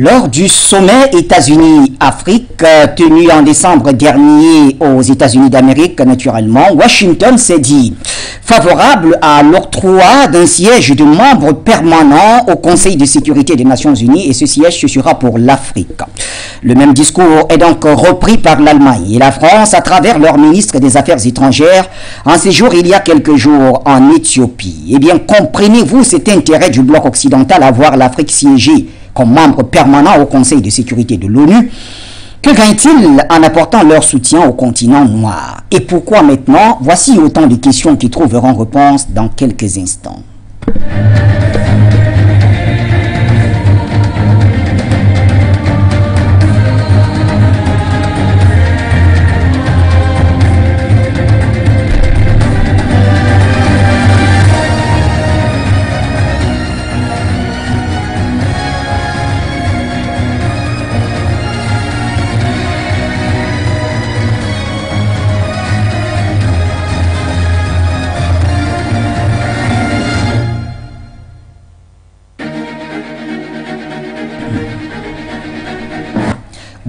Lors du sommet États-Unis-Afrique tenu en décembre dernier aux États-Unis d'Amérique, naturellement, Washington s'est dit favorable à l'octroi d'un siège de membre permanent au Conseil de sécurité des Nations Unies, et ce siège ce sera pour l'Afrique. Le même discours est donc repris par l'Allemagne et la France à travers leur ministre des Affaires étrangères en séjour il y a quelques jours en Éthiopie. Eh bien, comprenez-vous cet intérêt du bloc occidental à voir l'Afrique siéger comme membre permanent au Conseil de sécurité de l'ONU? Que gagnent-ils en apportant leur soutien au continent noir? Et pourquoi maintenant? Voici autant de questions qui trouveront réponse dans quelques instants.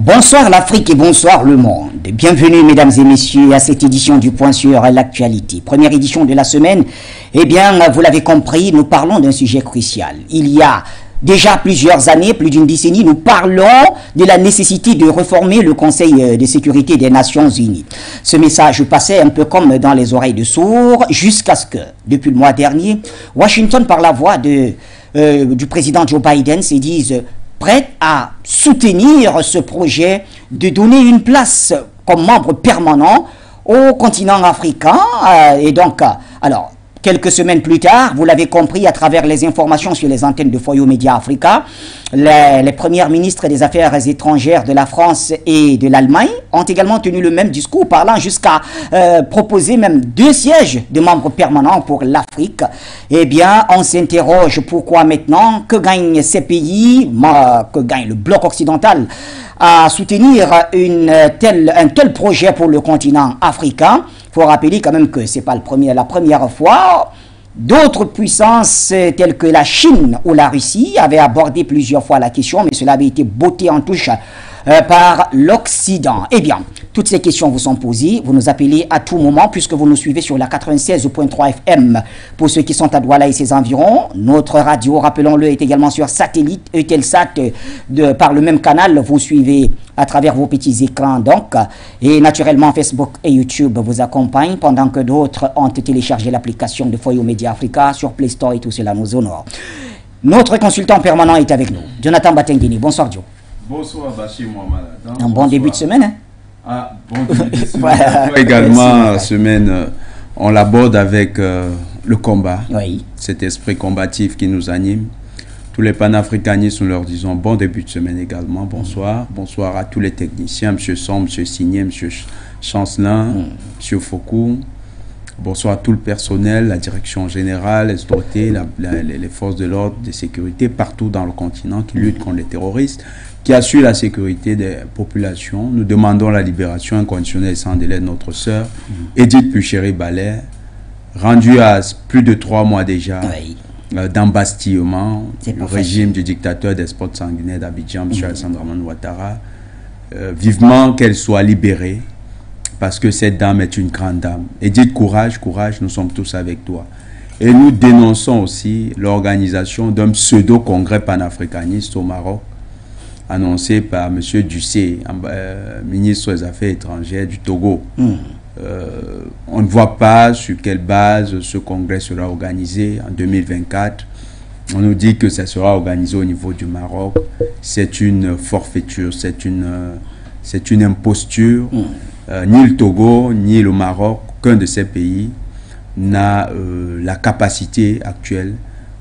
Bonsoir l'Afrique et bonsoir le monde. Bienvenue mesdames et messieurs à cette édition du Point sur l'actualité. Première édition de la semaine. Eh bien, vous l'avez compris, nous parlons d'un sujet crucial. Il y a déjà plusieurs années, plus d'une décennie, nous parlons de la nécessité de réformer le Conseil de sécurité des Nations Unies. Ce message passait un peu comme dans les oreilles de sourds jusqu'à ce que, depuis le mois dernier, Washington, par la voix du président Joe Biden, se dise prête à soutenir ce projet de donner une place comme membre permanent au continent africain. Et donc, alors, quelques semaines plus tard, vous l'avez compris à travers les informations sur les antennes de Foyo Média Africa, les premières ministres des Affaires étrangères de la France et de l'Allemagne ont également tenu le même discours, parlant jusqu'à proposer même 2 sièges de membres permanents pour l'Afrique. Eh bien, on s'interroge pourquoi maintenant, que gagnent ces pays, que gagne le bloc occidental à soutenir un tel projet pour le continent africain. Il faut rappeler quand même que ce n'est pas la première fois. D'autres puissances telles que la Chine ou la Russie avaient abordé plusieurs fois la question, mais cela avait été botté en touche par l'Occident. Eh bien, toutes ces questions vous sont posées. Vous nous appelez à tout moment puisque vous nous suivez sur la 96.3 FM pour ceux qui sont à Douala et ses environs. Notre radio, rappelons-le, est également sur satellite Eutelsat par le même canal. Vous suivez à travers vos petits écrans donc. Et naturellement, Facebook et YouTube vous accompagnent pendant que d'autres ont téléchargé l'application de Foyo Média Africa sur Play Store et tout cela nous honore. Notre consultant permanent est avec nous, Jonathan Batengini. Bonsoir, Joe. Bonsoir, Bachir Mohamed. Un bon début de semaine, hein? Ah, bon début de semaine. Également, semaine, on l'aborde avec le combat, oui. Cet esprit combatif qui nous anime. Tous les panafricanistes, nous leur disons bon début de semaine également. Bonsoir. Bonsoir à tous les techniciens, M. Sombre, M. Signé, M. Chancelin, M. Foucault. Bonsoir à tout le personnel, la direction générale, les forces de l'ordre, de sécurité partout dans le continent qui luttent contre les terroristes, qui assurent la sécurité des populations. Nous demandons la libération inconditionnelle sans délai de notre sœur, Edith Puchéry-Ballet, rendue à plus de 3 mois déjà d'embastillement, le régime du dictateur despote sanguinaire d'Abidjan, M. Alassane Dramane Ouattara. Vivement qu'elle soit libérée, parce que cette dame est une grande dame. Edith, courage, courage, nous sommes tous avec toi. Et nous dénonçons aussi l'organisation d'un pseudo-congrès panafricaniste au Maroc, annoncé par M. Ducé, ministre des Affaires étrangères du Togo. On ne voit pas sur quelle base ce congrès sera organisé en 2024. On nous dit que ça sera organisé au niveau du Maroc. C'est une forfaiture, c'est une imposture. Ni le Togo, ni le Maroc, aucun de ces pays n'a la capacité actuelle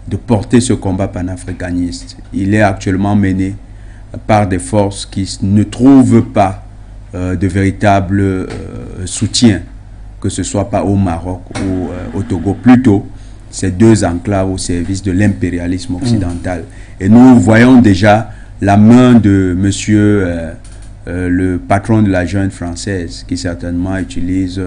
de porter ce combat panafricaniste. Il est actuellement mené par des forces qui ne trouvent pas de véritable soutien, que ce soit pas au Maroc ou au Togo. Plutôt, ces 2 enclaves au service de l'impérialisme occidental. Et nous voyons déjà la main de monsieur le patron de la junte française, qui certainement utilise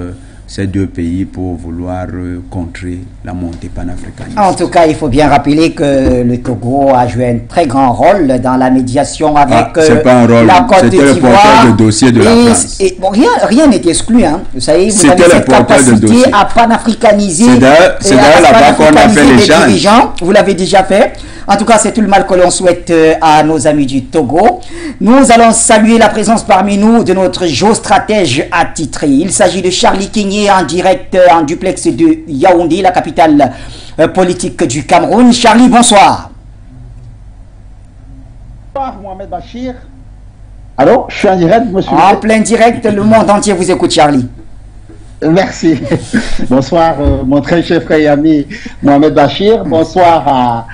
ces deux pays pour vouloir contrer la montée panafricaniste. En tout cas, il faut bien rappeler que le Togo a joué un très grand rôle dans la médiation avec pas un rôle, la Côte d'Ivoire. C'était le porteur de dossier de la France. Et bon, rien n'est exclu. Hein. Vous savez, vous avez C'était cette capacité à panafricaniser. C'est d'ailleurs là-bas qu'on a fait l'échange. Vous l'avez déjà fait. En tout cas, c'est tout le mal que l'on souhaite à nos amis du Togo. Nous allons saluer la présence parmi nous de notre géostratège attitré. Il s'agit de Charlie Kenyé en direct en duplex de Yaoundé, la capitale politique du Cameroun. Charlie, bonsoir. Bonsoir, Mohamed Bachir. Allô, je suis en direct, monsieur. En plein direct, le monde entier vous écoute, Charlie. Merci. Bonsoir, mon très cher frère et ami Mohamed Bachir. Bonsoir à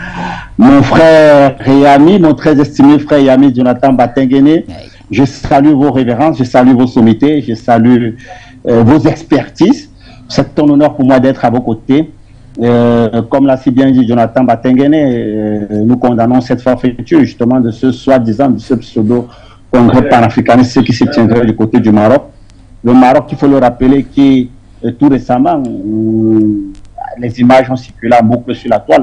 mon frère et ami, mon très estimé frère et ami Jonathan Batengene. Je salue vos révérences, je salue vos sommités, je salue vos expertises. C'est un honneur pour moi d'être à vos côtés. Comme l'a si bien dit Jonathan Batengene, nous condamnons cette forfaiture justement de ce soi-disant, de ce pseudo-congrès panafricaniste qui se tiendrait du côté du Maroc. Le Maroc, il faut le rappeler, qui tout récemment, les images ont circulé beaucoup sur la toile.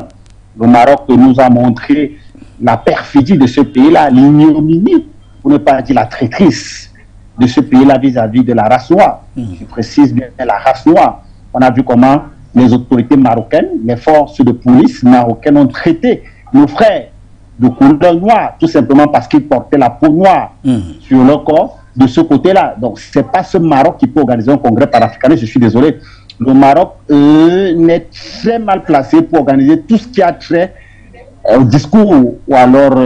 Le Maroc nous a montré la perfidie de ce pays-là, l'ignominie, pour ne pas dire la traîtrise de ce pays-là vis-à-vis de la race noire. Je précise bien la race noire. On a vu comment les autorités marocaines, les forces de police marocaines ont traité nos frères de couleur noire, tout simplement parce qu'ils portaient la peau noire sur leur corps. De ce côté-là. Donc, ce n'est pas ce Maroc qui peut organiser un congrès panafricaniste, je suis désolé. Le Maroc n'est très mal placé pour organiser tout ce qui a trait au discours ou alors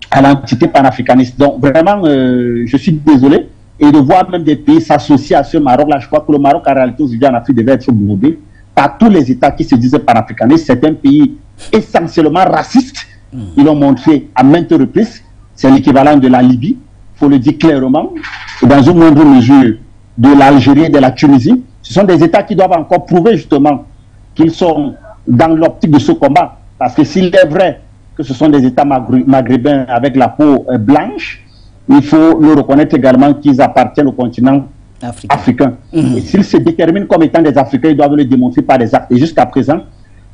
à l'entité panafricaniste. Donc, vraiment, je suis désolé. Et de voir même des pays s'associer à ce Maroc-là, je crois que le Maroc, en réalité, aujourd'hui en Afrique, devait être boudé par tous les États qui se disaient panafricanistes. C'est un pays essentiellement raciste. Ils l'ont montré à maintes reprises. C'est l'équivalent de la Libye, il faut le dire clairement, et dans une moindre mesure de l'Algérie et de la Tunisie. Ce sont des États qui doivent encore prouver justement qu'ils sont dans l'optique de ce combat. Parce que s'il est vrai que ce sont des États maghrébins avec la peau blanche, il faut le reconnaître également qu'ils appartiennent au continent africain. Et s'ils se déterminent comme étant des Africains, ils doivent le démontrer par des actes. Et jusqu'à présent,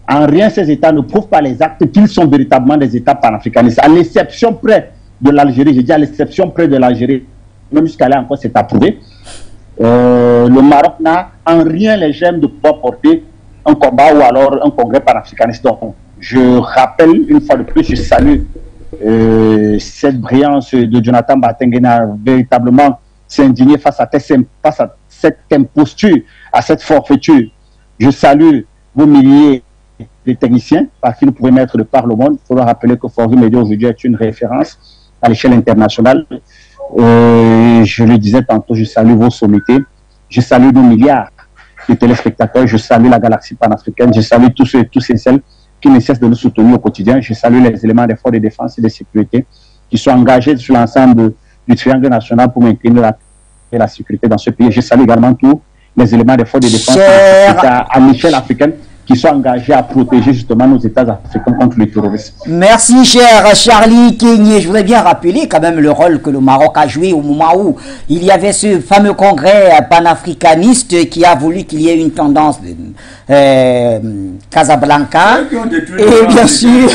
en rien ces États ne prouvent par les actes qu'ils sont véritablement des États panafricanistes. À l'exception près de l'Algérie, j'ai dit à l'exception près de l'Algérie, même jusqu'à là encore c'est approuvé, le Maroc n'a en rien les gemmes de pouvoir porter un combat ou alors un congrès panafricaniste. Donc, je rappelle une fois de plus, je salue cette brillance de Jonathan Batengene véritablement s'indigner face à cette imposture, à cette forfaiture. Je salue vos milliers de techniciens par qui nous pouvons mettre de par le monde. Il faudra rappeler que Forum Média aujourd'hui est une référence à l'échelle internationale. Je le disais tantôt, je salue vos sommités, je salue nos milliards de téléspectateurs, je salue la galaxie panafricaine, je salue tous ceux et tous celles qui ne cessent de nous soutenir au quotidien, je salue les éléments des forces de défense et de sécurité qui sont engagés sur l'ensemble du triangle national pour maintenir la sécurité dans ce pays. Je salue également tous les éléments des forces de défense à l'échelle africaine qui sont engagés à protéger justement nos États africains contre le terrorisme. Merci, cher Charlie Kenyé. Je voudrais bien rappeler quand même le rôle que le Maroc a joué au moment où il y avait ce fameux congrès panafricaniste qui a voulu qu'il y ait une tendance de Casablanca. Et bien sûr...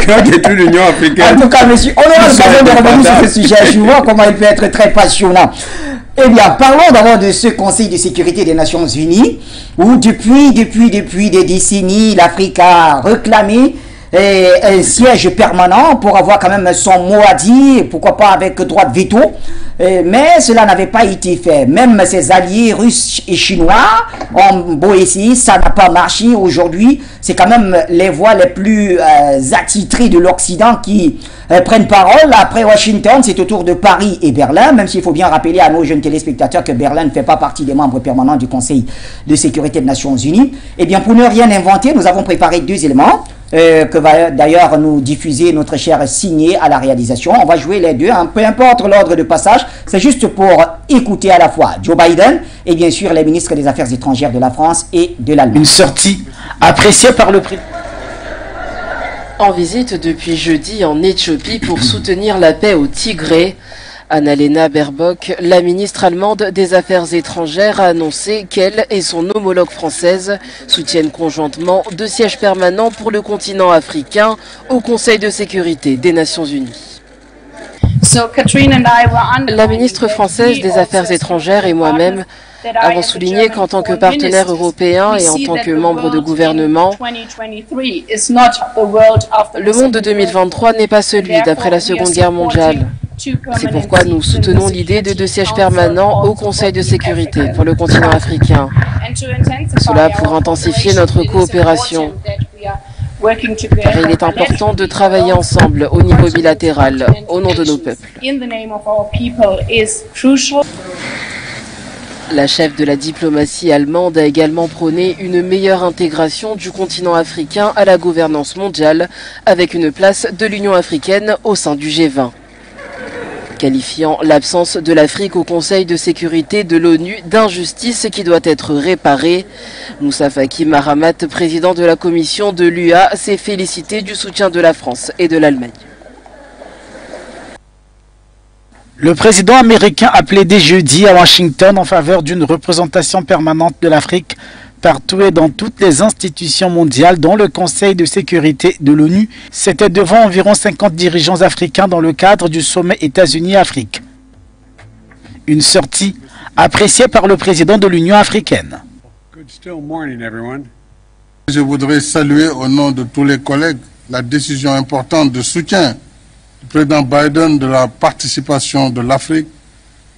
Qui a détruit l'Union africaine. En tout cas, monsieur, on aura l'occasion de revenir sur ce sujet. Je vois comment il peut être très passionnant. Eh bien, parlons d'abord de ce Conseil de sécurité des Nations Unies, où depuis des décennies, l'Afrique a réclamé un siège permanent pour avoir quand même son mot à dire, pourquoi pas avec droit de veto, mais cela n'avait pas été fait. Même ses alliés russes et chinois ont beau essayer, ça n'a pas marché. Aujourd'hui, c'est quand même les voix les plus attitrées de l'Occident qui prennent parole. Après Washington, c'est au tour de Paris et Berlin, même s'il faut bien rappeler à nos jeunes téléspectateurs que Berlin ne fait pas partie des membres permanents du Conseil de sécurité des Nations Unies. Eh bien, pour ne rien inventer, nous avons préparé deux éléments que va d'ailleurs nous diffuser notre cher Signé à la réalisation. On va jouer les deux, hein, peu importe l'ordre de passage, c'est juste pour écouter à la fois Joe Biden et bien sûr les ministres des Affaires étrangères de la France et de l'Allemagne. Une sortie appréciée par le président. En visite depuis jeudi en Éthiopie pour soutenir la paix au Tigré. Annalena Baerbock, la ministre allemande des Affaires étrangères, a annoncé qu'elle et son homologue française soutiennent conjointement 2 sièges permanents pour le continent africain au Conseil de sécurité des Nations Unies. La ministre française des Affaires étrangères et moi-même avons souligné qu'en tant que partenaire européen et en tant que membre de gouvernement, le monde de 2023 n'est pas celui d'après la Seconde Guerre mondiale. C'est pourquoi nous soutenons l'idée de 2 sièges permanents au Conseil de sécurité pour le continent africain. Cela pour intensifier notre coopération. Car il est important de travailler ensemble au niveau bilatéral, au nom de nos peuples. La chef de la diplomatie allemande a également prôné une meilleure intégration du continent africain à la gouvernance mondiale, avec une place de l'Union africaine au sein du G20. Qualifiant l'absence de l'Afrique au Conseil de sécurité de l'ONU d'injustice qui doit être réparée, Moussa Faki Mahamat, président de la commission de l'UA, s'est félicité du soutien de la France et de l'Allemagne. Le président américain a plaidé jeudi à Washington en faveur d'une représentation permanente de l'Afrique partout et dans toutes les institutions mondiales, dont le Conseil de sécurité de l'ONU. C'était devant environ 50 dirigeants africains dans le cadre du sommet États-Unis-Afrique. Une sortie appréciée par le président de l'Union africaine. Je voudrais saluer au nom de tous les collègues la décision importante de soutien du président Biden de la participation de l'Afrique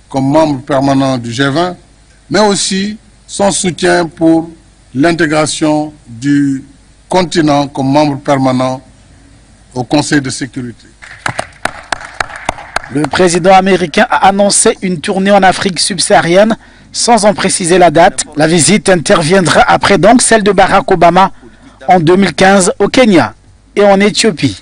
comme membre permanent du G20, mais aussi son soutien pour l'intégration du continent comme membre permanent au Conseil de sécurité. Le président américain a annoncé une tournée en Afrique subsaharienne sans en préciser la date. La visite interviendra après donc celle de Barack Obama en 2015 au Kenya et en Éthiopie.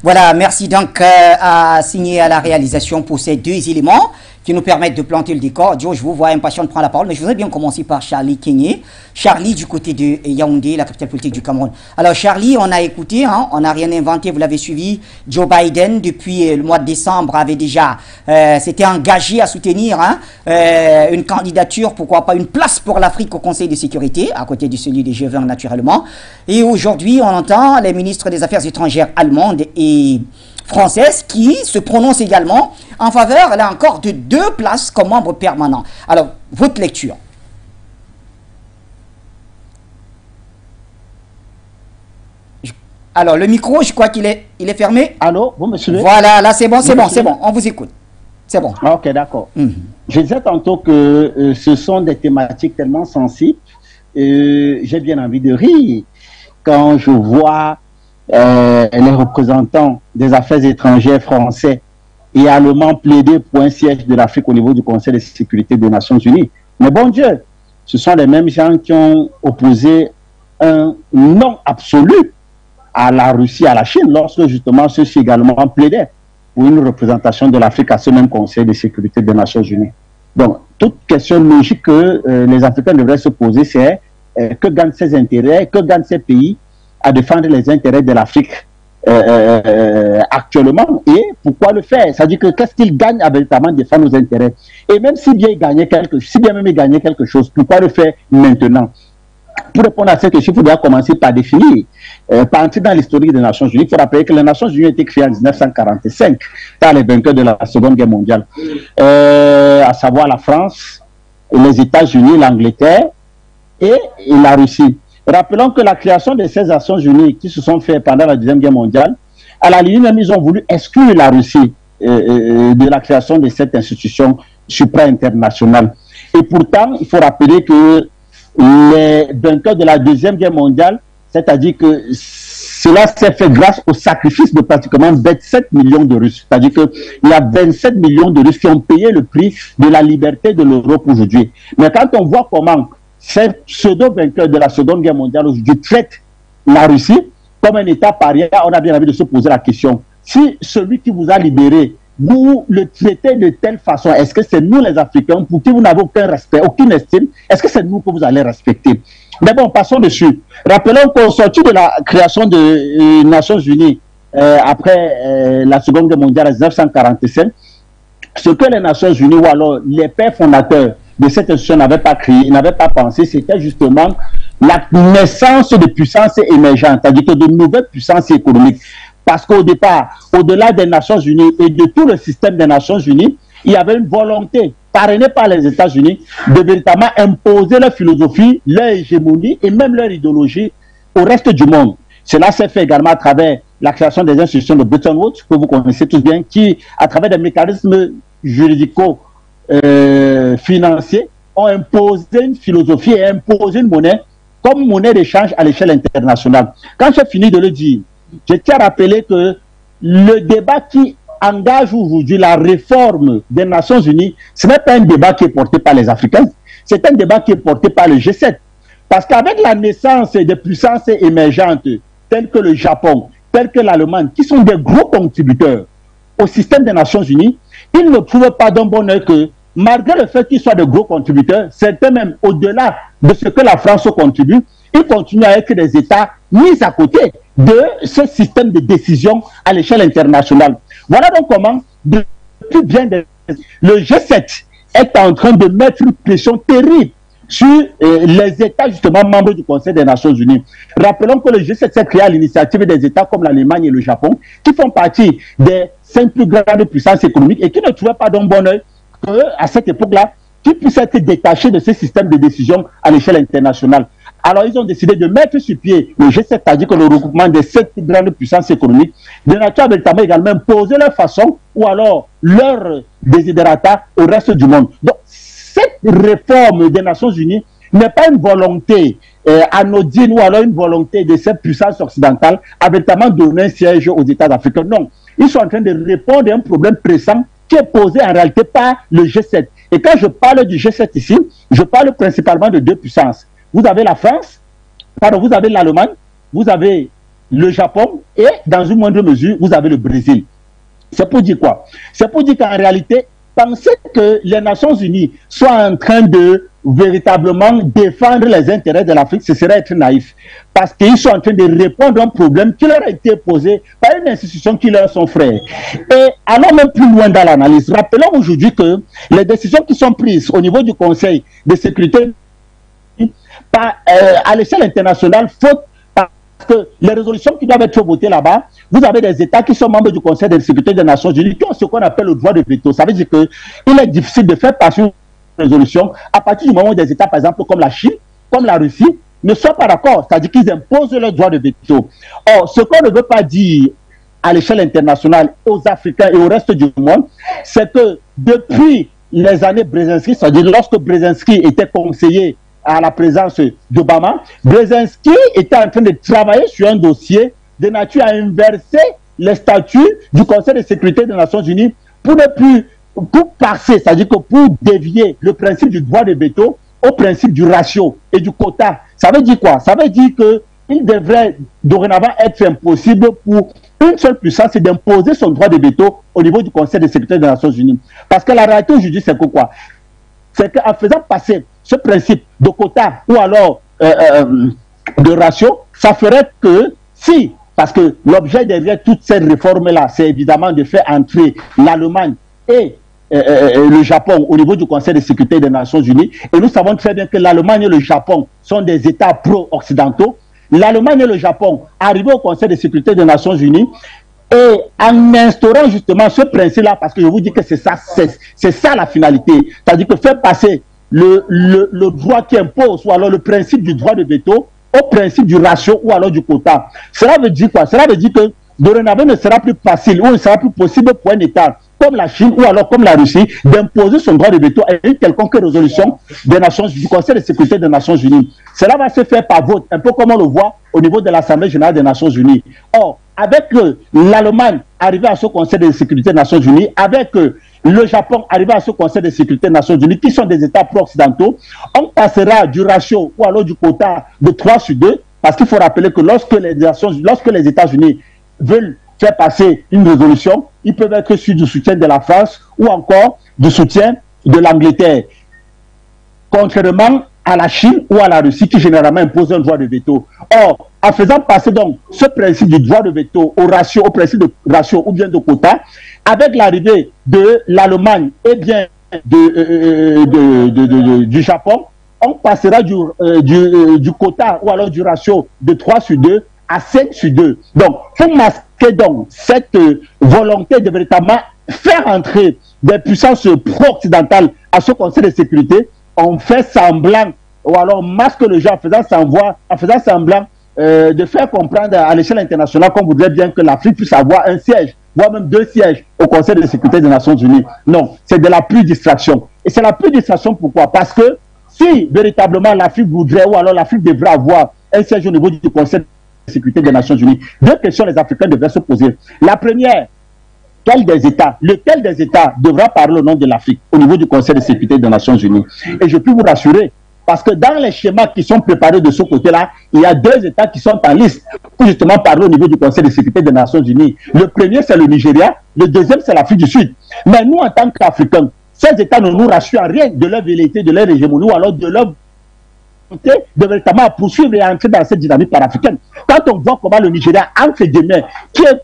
Voilà, merci donc à signer à la réalisation pour ces 2 éléments qui nous permettent de planter le décor. Joe, je vous vois impatient de prendre la parole, mais je voudrais bien commencer par Charlie Kenyé. Charlie du côté de Yaoundé, la capitale politique du Cameroun. Alors Charlie, on a écouté, hein, on n'a rien inventé, vous l'avez suivi. Joe Biden, depuis le mois de décembre, avait déjà s'était engagé à soutenir une candidature, pourquoi pas une place pour l'Afrique au Conseil de sécurité, à côté de celui des G20 naturellement. Et aujourd'hui, on entend les ministres des Affaires étrangères allemandes et françaises qui se prononcent également en faveur, là encore, de 2 places comme membres permanents. Alors, votre lecture. Alors, le micro, je crois qu'il est fermé. Allô, vous me suivez? Voilà, là c'est bon, on vous écoute. C'est bon. Ok, d'accord. Je disais tantôt que ce sont des thématiques tellement sensibles. J'ai bien envie de rire quand je vois les représentants des affaires étrangères français et allemands plaider pour un siège de l'Afrique au niveau du Conseil de sécurité des Nations Unies. Mais bon Dieu, ce sont les mêmes gens qui ont opposé un non absolu à la Russie, à la Chine, lorsque justement ceux-ci également plaidaient pour une représentation de l'Afrique à ce même Conseil de sécurité des Nations Unies. Donc, toute question logique que les Africains devraient se poser, c'est que gagnent ces intérêts, que gagnent ces pays à défendre les intérêts de l'Afrique actuellement, et pourquoi le faire? C'est-à-dire que qu'est-ce qu'ils gagnent à véritablement défendre nos intérêts? Et même si bien ils gagnaient quelque chose, pourquoi le faire maintenant? Pour répondre à cette question, il faudra commencer par définir, par entrer dans l'historique des Nations Unies. Il faut rappeler que les Nations Unies ont été créées en 1945 par les vainqueurs de la Seconde Guerre mondiale, à savoir la France, les États-Unis, l'Angleterre et la Russie. Rappelons que la création de ces Nations Unies qui se sont faites pendant la Deuxième Guerre mondiale, à la limite même, ils ont voulu exclure la Russie de la création de cette institution supra-internationale. Et pourtant, il faut rappeler que les vainqueurs de la Deuxième Guerre mondiale, c'est-à-dire que cela s'est fait grâce au sacrifice de pratiquement 27 millions de Russes. C'est-à-dire qu'il y a 27 millions de Russes qui ont payé le prix de la liberté de l'Europe aujourd'hui. Mais quand on voit comment ces pseudo-vainqueurs de la Seconde Guerre mondiale aujourd'hui traitent la Russie comme un État paria, on a bien envie de se poser la question. Si celui qui vous a libéré, vous le traitez de telle façon, est-ce que c'est nous les Africains pour qui vous n'avez aucun respect, aucune estime, est-ce que c'est nous que vous allez respecter? Mais bon, passons dessus. Rappelons qu'au sorti de la création des Nations Unies après la Seconde Guerre mondiale en 1945, ce que les Nations Unies ou alors les pères fondateurs de cette institution n'avaient pas créé, n'avaient pas pensé, c'était justement la naissance de puissances émergentes, c'est-à-dire que de nouvelles puissances économiques. Parce qu'au départ, au-delà des Nations Unies et de tout le système des Nations Unies, il y avait une volonté, parrainée par les États-Unis, de véritablement imposer leur philosophie, leur hégémonie et même leur idéologie au reste du monde. Cela s'est fait également à travers la création des institutions de Bretton Woods, que vous connaissez tous bien, qui, à travers des mécanismes juridico-financiers, ont imposé une philosophie et imposé une monnaie comme monnaie d'échange à l'échelle internationale. Quand j'ai fini de le dire, je tiens à rappeler que le débat qui engage aujourd'hui la réforme des Nations Unies, ce n'est pas un débat qui est porté par les Africains, c'est un débat qui est porté par le G7. Parce qu'avec la naissance des puissances émergentes, telles que le Japon, telles que l'Allemagne, qui sont des gros contributeurs au système des Nations Unies, ils ne trouvent pas d'un bon oeil que, malgré le fait qu'ils soient de gros contributeurs, certains même au-delà de ce que la France contribue, ils continuent à être des États mis à côté de ce système de décision à l'échelle internationale. Voilà donc comment, depuis bien le G7 est en train de mettre une pression terrible sur les États justement membres du Conseil des Nations Unies. Rappelons que le G7 s'est créé à l'initiative des États comme l'Allemagne et le Japon, qui font partie des 5 plus grandes puissances économiques et qui ne trouvaient pas d'un bon oeil qu'à cette époque-là, qu'ils puissent être détachés de ce système de décision à l'échelle internationale. Alors ils ont décidé de mettre sur pied le G7, c'est-à-dire que le regroupement des 7 grandes puissances économiques, de nature à véritablement également imposer leur façon ou alors leur désiderata au reste du monde. Donc cette réforme des Nations Unies n'est pas une volonté anodine ou alors une volonté de cette puissance occidentale à véritablement donner un siège aux États africains. Non, ils sont en train de répondre à un problème pressant qui est posé en réalité par le G7. Et quand je parle du G7 ici, je parle principalement de 2 puissances. Vous avez la France, pardon, vous avez l'Allemagne, vous avez le Japon et dans une moindre mesure, vous avez le Brésil. C'est pour dire quoi? C'est pour dire qu'en réalité, penser que les Nations Unies soient en train de véritablement défendre les intérêts de l'Afrique, ce serait être naïf. Parce qu'ils sont en train de répondre à un problème qui leur a été posé par une institution qui leur sont frères. Et allons même plus loin dans l'analyse. Rappelons aujourd'hui que les décisions qui sont prises au niveau du Conseil de sécurité à l'échelle internationale, faute parce que les résolutions qui doivent être votées là-bas, vous avez des États qui sont membres du Conseil de sécurité des Nations Unies qui ont ce qu'on appelle le droit de veto. Ça veut dire qu'il est difficile de faire passer une résolution à partir du moment où des États, par exemple, comme la Chine, comme la Russie, ne sont pas d'accord. C'est-à-dire qu'ils imposent leur droit de veto. Or, ce qu'on ne veut pas dire à l'échelle internationale aux Africains et au reste du monde, c'est que depuis les années Brzezinski, c'est-à-dire lorsque Brzezinski était conseiller à la présence d'Obama, Brzezinski était en train de travailler sur un dossier de nature à inverser les statuts du Conseil de sécurité des Nations Unies pour ne plus, pour passer, c'est-à-dire que pour dévier le principe du droit de veto au principe du ratio et du quota. Ça veut dire quoi? Ça veut dire qu'il devrait dorénavant être impossible pour une seule puissance d'imposer son droit de veto au niveau du Conseil de sécurité des Nations Unies. Parce que la réalité aujourd'hui, c'est que quoi? C'est qu'en faisant passer ce principe de quota ou alors de ratio, ça ferait que si, parce que l'objet derrière toute cette réforme-là, c'est évidemment de faire entrer l'Allemagne et le Japon au niveau du Conseil de sécurité des Nations Unies. Et nous savons très bien que l'Allemagne et le Japon sont des États pro-occidentaux. L'Allemagne et le Japon arrivent au Conseil de sécurité des Nations Unies et en instaurant justement ce principe-là, parce que je vous dis que c'est ça la finalité, c'est-à-dire que faire passer le droit qui impose, ou alors le principe du droit de veto, au principe du ratio ou alors du quota. Cela veut dire quoi? Cela veut dire que dorénavant, ne sera plus facile ou ne sera plus possible pour un État comme la Chine ou alors comme la Russie d'imposer son droit de veto à une quelconque résolution du Conseil de sécurité des Nations Unies. Cela va se faire par vote, un peu comme on le voit au niveau de l'Assemblée générale des Nations Unies. Or, avec l'Allemagne arrivée à ce Conseil de sécurité des Nations Unies, avec le Japon arrivé à ce Conseil de sécurité des Nations Unies, qui sont des États pro-occidentaux, on passera du ratio ou alors du quota de 3/2, parce qu'il faut rappeler que lorsque les États-Unis veulent faire passer une résolution, ils peuvent être sur du soutien de la France ou encore du soutien de l'Angleterre. Contrairement à la Chine ou à la Russie qui généralement impose un droit de veto. Or, en faisant passer donc ce principe du droit de veto au principe de ratio ou bien de quota, avec l'arrivée de l'Allemagne et bien du Japon, on passera du quota ou alors du ratio de 3/2 à 5/2. Donc, pour masquer donc cette volonté de véritablement faire entrer des puissances pro-occidentales à ce Conseil de sécurité, on fait semblant, ou alors on masque le jeu en faisant semblant de faire comprendre à l'échelle internationale qu'on voudrait bien que l'Afrique puisse avoir un siège, voire même 2 sièges au Conseil de sécurité des Nations Unies. Non, c'est de la pure distraction. Et c'est la pure distraction pourquoi? Parce que si véritablement l'Afrique voudrait, ou alors l'Afrique devrait avoir un siège au niveau du Conseil de sécurité des Nations Unies, 2 questions les Africains devraient se poser. La première, lequel des États devra parler au nom de l'Afrique au niveau du Conseil de sécurité des Nations Unies? Et je peux vous rassurer, parce que dans les schémas qui sont préparés de ce côté-là, il y a 2 États qui sont en liste pour justement parler au niveau du Conseil de sécurité des Nations Unies. Le premier, c'est le Nigeria, le deuxième, c'est l'Afrique du Sud. Mais nous, en tant qu'Africains, ces États ne nous rassurent rien de leur velléité, de leur hégémonie ou alors de leur volonté de véritablement poursuivre et entrer dans cette dynamique panafricaine. Quand on voit comment le Nigeria entre des mains, qui est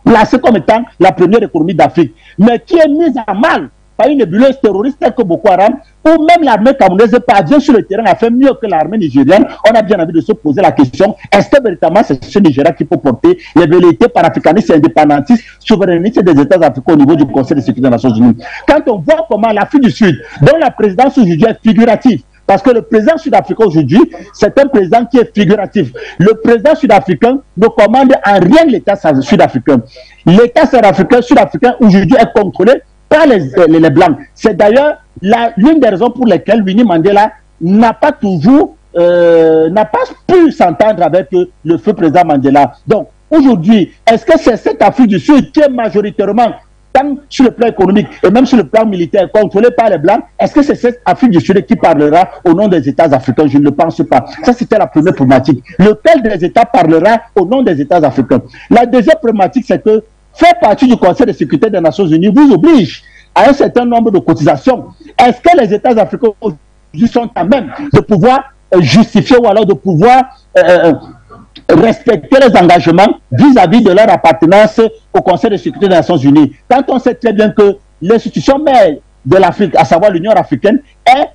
placé comme étant la première économie d'Afrique, mais qui est mise à mal par une nébuleuse terroriste telle que Boko Haram, ou même l'armée camerounaise parvient sur le terrain à faire mieux que l'armée nigérienne, on a bien envie de se poser la question, est-ce que véritablement c'est ce Nigeria qui peut porter les velléités panafricanistes et indépendantistes, souverainistes des États africains au niveau du Conseil de sécurité des Nations Unies? Quand on voit comment l'Afrique du Sud, dont la présidence aujourd'hui est figurative, parce que le président sud-africain aujourd'hui, c'est un président qui est figuratif. Le président sud-africain ne commande en rien l'État sud-africain. L'État sud-africain aujourd'hui est contrôlé par les Blancs. C'est d'ailleurs l'une des raisons pour lesquelles Winnie Mandela n'a pas pu s'entendre avec le feu président Mandela. Donc aujourd'hui, est-ce que c'est cette Afrique du Sud qui est majoritairement, tant sur le plan économique et même sur le plan militaire, contrôlé par les Blancs? Est-ce que c'est cette Afrique du Sud qui parlera au nom des États africains? Je ne le pense pas. Ça, c'était la première problématique. Lequel des États parlera au nom des États africains? La deuxième problématique, c'est que faire partie du Conseil de sécurité des Nations Unies vous oblige à un certain nombre de cotisations. Est-ce que les États africains aujourd'hui sont à même de pouvoir justifier ou alors de pouvoir respecter les engagements vis-à-vis de leur appartenance au Conseil de sécurité des Nations Unies, quand on sait très bien que l'institution mère de l'Afrique, à savoir l'Union africaine, est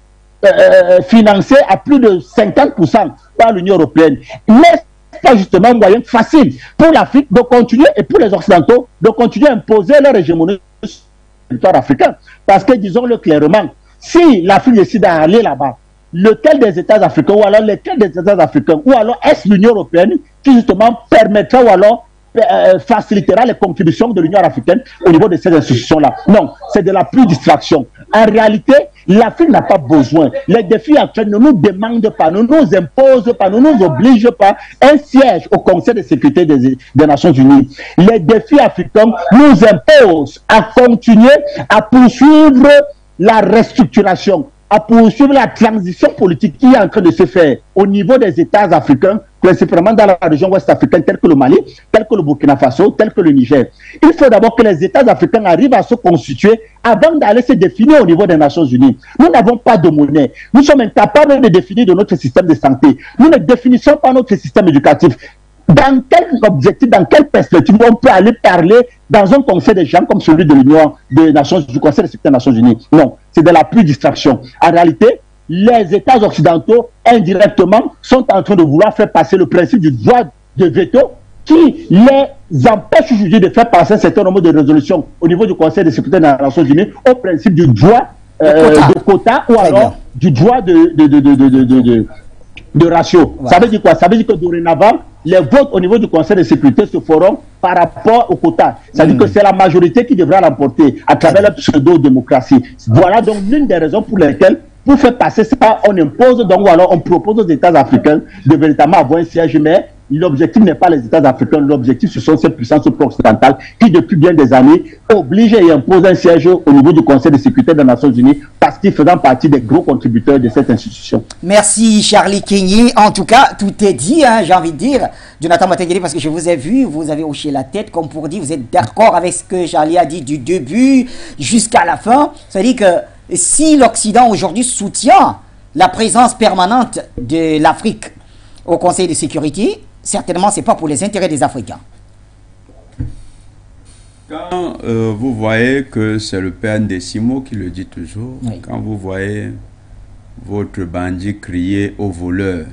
financée à plus de 50% par l'Union européenne? N'est-ce pas justement un moyen facile pour l'Afrique de continuer, et pour les Occidentaux, de continuer à imposer leur hégémonie sur le territoire africain? Parce que, disons-le clairement, si l'Afrique décide d'aller là-bas, lequel des États africains, ou alors lesquels des États africains, ou alors est-ce l'Union européenne qui justement permettra ou alors facilitera les contributions de l'Union africaine au niveau de ces institutions-là? Non, c'est de la pure distraction. En réalité, l'Afrique n'a pas besoin. Les défis actuels ne nous demandent pas, ne nous imposent pas, ne nous obligent pas un siège au Conseil de sécurité des Nations Unies. Les défis africains nous imposent à continuer à poursuivre la restructuration, à poursuivre la transition politique qui est en train de se faire au niveau des États africains, principalement dans la région ouest africaine, telle que le Mali, tel que le Burkina Faso, tel que le Niger. Il faut d'abord que les États africains arrivent à se constituer avant d'aller se définir au niveau des Nations Unies. Nous n'avons pas de monnaie. Nous sommes incapables de définir de notre système de santé. Nous ne définissons pas notre système éducatif. Dans quel objectif, dans quelle perspective on peut aller parler dans un conseil des gens comme celui de l'Union des Nations, du Conseil de sécurité des Nations Unies? Non, c'est de la pure distraction. En réalité, les États occidentaux, indirectement, sont en train de vouloir faire passer le principe du droit de veto qui les empêche aujourd'hui de faire passer un certain nombre de résolutions au niveau du Conseil de sécurité des Nations Unies au principe du droit de quota ou alors du droit de ratio. Voilà. Ça veut dire quoi? Ça veut dire que dorénavant, les votes au niveau du Conseil de sécurité se feront par rapport au quota. Ça veut dire que c'est la majorité qui devra l'emporter à travers la pseudo-démocratie. Voilà donc l'une des raisons pour lesquelles, pour faire passer ça, on impose donc ou alors on propose aux États africains de véritablement avoir un siège, mais l'objectif n'est pas les États africains, l'objectif ce sont ces puissances pro-occidentales qui depuis bien des années obligent et imposent un siège au niveau du Conseil de sécurité des Nations Unies parce qu'ils faisant partie des gros contributeurs de cette institution. Merci Charlie Kenyé. En tout cas, tout est dit, hein, j'ai envie de dire. Jonathan Matengeli, parce que je vous ai vu, vous avez hoché la tête comme pour dire, vous êtes d'accord avec ce que Charlie a dit du début jusqu'à la fin. C'est-à-dire que si l'Occident aujourd'hui soutient la présence permanente de l'Afrique au Conseil de sécurité, certainement, ce n'est pas pour les intérêts des Africains. Quand vous voyez que c'est le père Ndesimo qui le dit toujours, oui. Quand vous voyez votre bandit crier au voleur,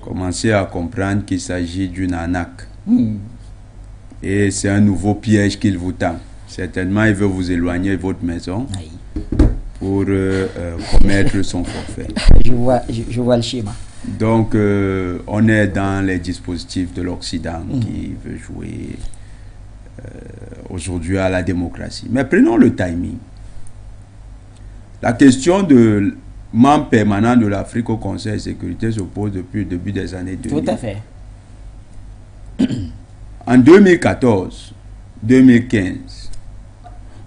commencez à comprendre qu'il s'agit d'une arnaque. Et c'est un nouveau piège qu'il vous tend. Certainement, il veut vous éloigner de votre maison pour commettre son forfait. Je vois le schéma. Donc, on est dans les dispositifs de l'Occident qui veut jouer aujourd'hui à la démocratie. Mais prenons le timing. La question de membre permanent de l'Afrique au Conseil de sécurité se pose depuis le début des années 2000. Tout à fait. En 2014, 2015,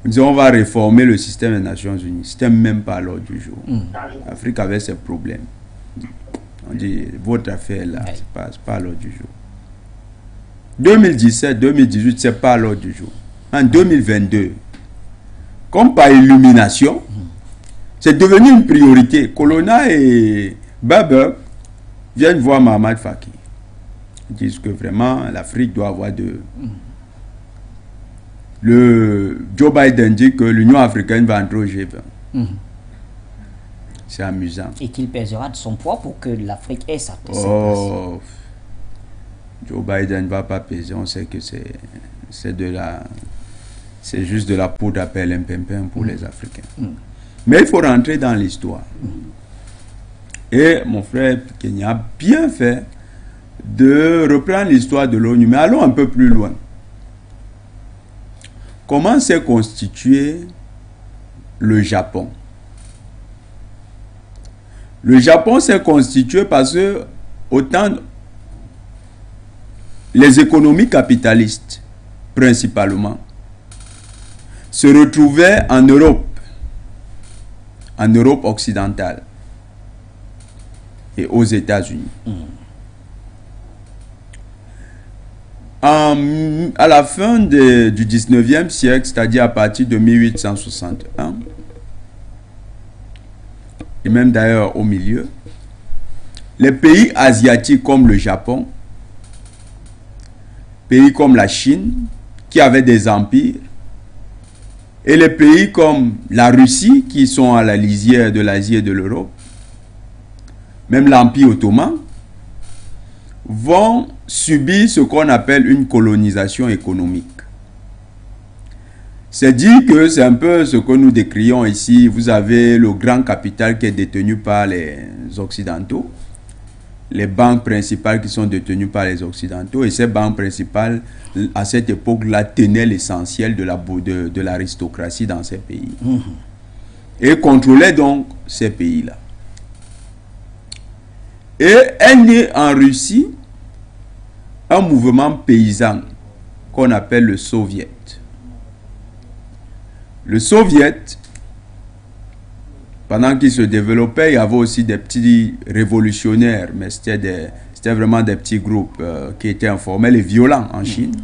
on disait on va réformer le système des Nations Unies. C'était même pas à l'ordre du jour. L'Afrique avait ses problèmes. On dit votre affaire là, c'est pas à l'ordre du jour. 2017, 2018, c'est pas à l'ordre du jour. En 2022, comme par illumination, c'est devenu une priorité. Colonna et Baber viennent voir Mohamed Faki. Ils disent que vraiment l'Afrique doit avoir le Joe Biden dit que l'Union africaine va entrer au G20. C'est amusant. Et qu'il pèsera de son poids pour que l'Afrique ait sa place. Joe Biden ne va pas peser, on sait que c'est juste de la poudre à perlimpinpin pour les Africains. Mais il faut rentrer dans l'histoire. Et mon frère Kenya a bien fait de reprendre l'histoire de l'ONU. Mais allons un peu plus loin. Comment s'est constitué le Japon? Le Japon s'est constitué parce que autant les économies capitalistes, principalement, se retrouvaient en Europe occidentale et aux États-Unis. À la fin du 19e siècle, c'est-à-dire à partir de 1861, et même d'ailleurs au milieu, les pays asiatiques comme le Japon, pays comme la Chine, qui avaient des empires, et les pays comme la Russie, qui sont à la lisière de l'Asie et de l'Europe, même l'Empire ottoman, vont subir ce qu'on appelle une colonisation économique. C'est dit que c'est un peu ce que nous décrions ici. Vous avez le grand capital qui est détenu par les Occidentaux, les banques principales qui sont détenues par les Occidentaux, et ces banques principales, à cette époque-là, tenaient l'essentiel de l'aristocratie dans ces pays. Et contrôlaient donc ces pays-là. Et est né en Russie un mouvement paysan qu'on appelle le Soviet. Le Soviet, pendant qu'il se développait, il y avait aussi des petits révolutionnaires, mais c'était vraiment des petits groupes qui étaient informels et violents en Chine.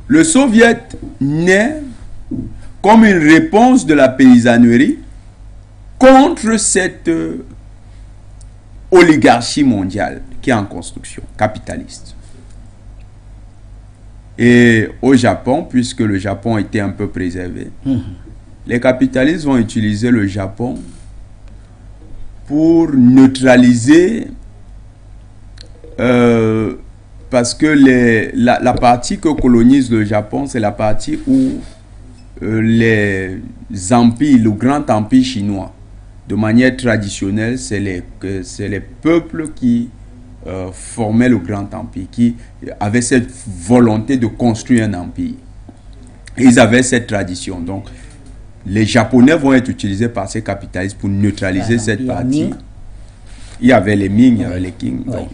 Le Soviet naît comme une réponse de la paysannerie contre cette oligarchie mondiale qui est en construction, capitaliste. Et au Japon, puisque le Japon était un peu préservé, les capitalistes vont utiliser le Japon pour neutraliser, parce que la partie que colonise le Japon, c'est la partie où les empires, le grand empire chinois, de manière traditionnelle, c'est les peuples qui formaient le grand empire, qui avaient cette volonté de construire un empire. Et ils avaient cette tradition. Donc, les Japonais vont être utilisés par ces capitalistes pour neutraliser cette partie. Il y avait les Ming, il y avait les Qing. Donc,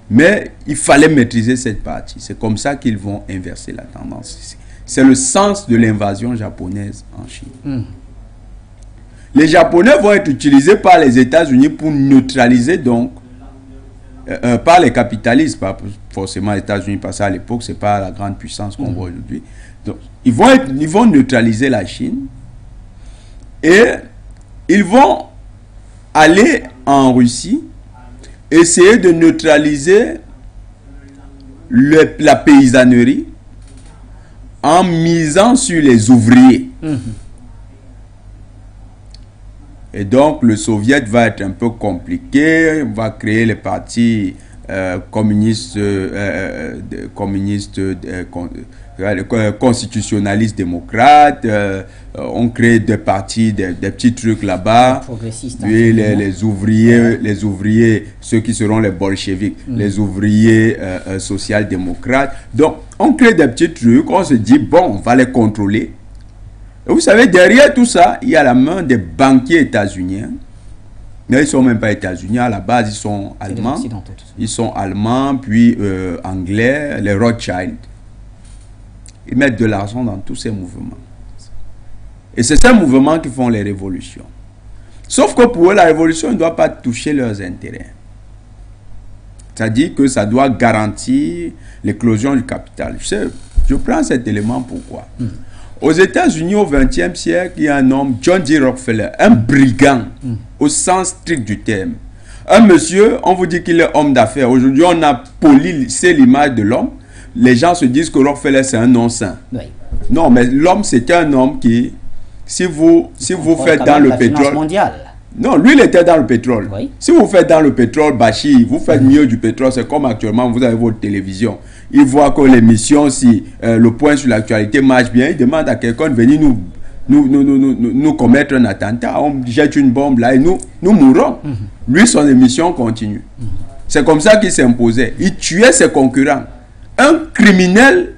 mais il fallait maîtriser cette partie. C'est comme ça qu'ils vont inverser la tendance. C'est le sens de l'invasion japonaise en Chine. Les Japonais vont être utilisés par les États-Unis pour neutraliser donc par les capitalistes, pas forcément les États-Unis, parce qu'à l'époque c'est pas la grande puissance qu'on voit aujourd'hui. Donc ils vont neutraliser la Chine et ils vont aller en Russie essayer de neutraliser la paysannerie en misant sur les ouvriers. Et donc le soviet va être un peu compliqué, on va créer les partis constitutionnalistes démocrates, on crée des partis, des petits trucs là-bas, puis les ouvriers, ceux qui seront les bolcheviks, les ouvriers social-démocrates. Donc on crée des petits trucs, on se dit bon, on va les contrôler. Et vous savez, derrière tout ça, il y a la main des banquiers états-uniens. Mais ils ne sont même pas états-uniens, à la base ils sont allemands. Ils sont allemands, puis anglais, les Rothschild. Ils mettent de l'argent dans tous ces mouvements. Et c'est ces mouvements qui font les révolutions. Sauf que pour eux, la révolution ne doit pas toucher leurs intérêts. C'est-à-dire que ça doit garantir l'éclosion du capital. Je prends cet élément pourquoi. Aux États-Unis, au XXe siècle, il y a un homme, John D. Rockefeller, un brigand, au sens strict du terme. Un monsieur, on vous dit qu'il est homme d'affaires. Aujourd'hui, on a polissé l'image de l'homme. Les gens se disent que Rockefeller, c'est un non-saint. Oui. Non, mais l'homme, c'était un homme qui, si vous faites dans le pétrole... Non, lui, il était dans le pétrole. Oui. Si vous faites dans le pétrole, Bachir, vous faites mieux du pétrole. C'est comme actuellement, vous avez votre télévision. Il voit que l'émission, si le point sur l'actualité marche bien, il demande à quelqu'un de venir nous commettre un attentat. On jette une bombe là et nous mourrons. Lui, son émission continue. C'est comme ça qu'il s'imposait. Il tuait ses concurrents. Un criminel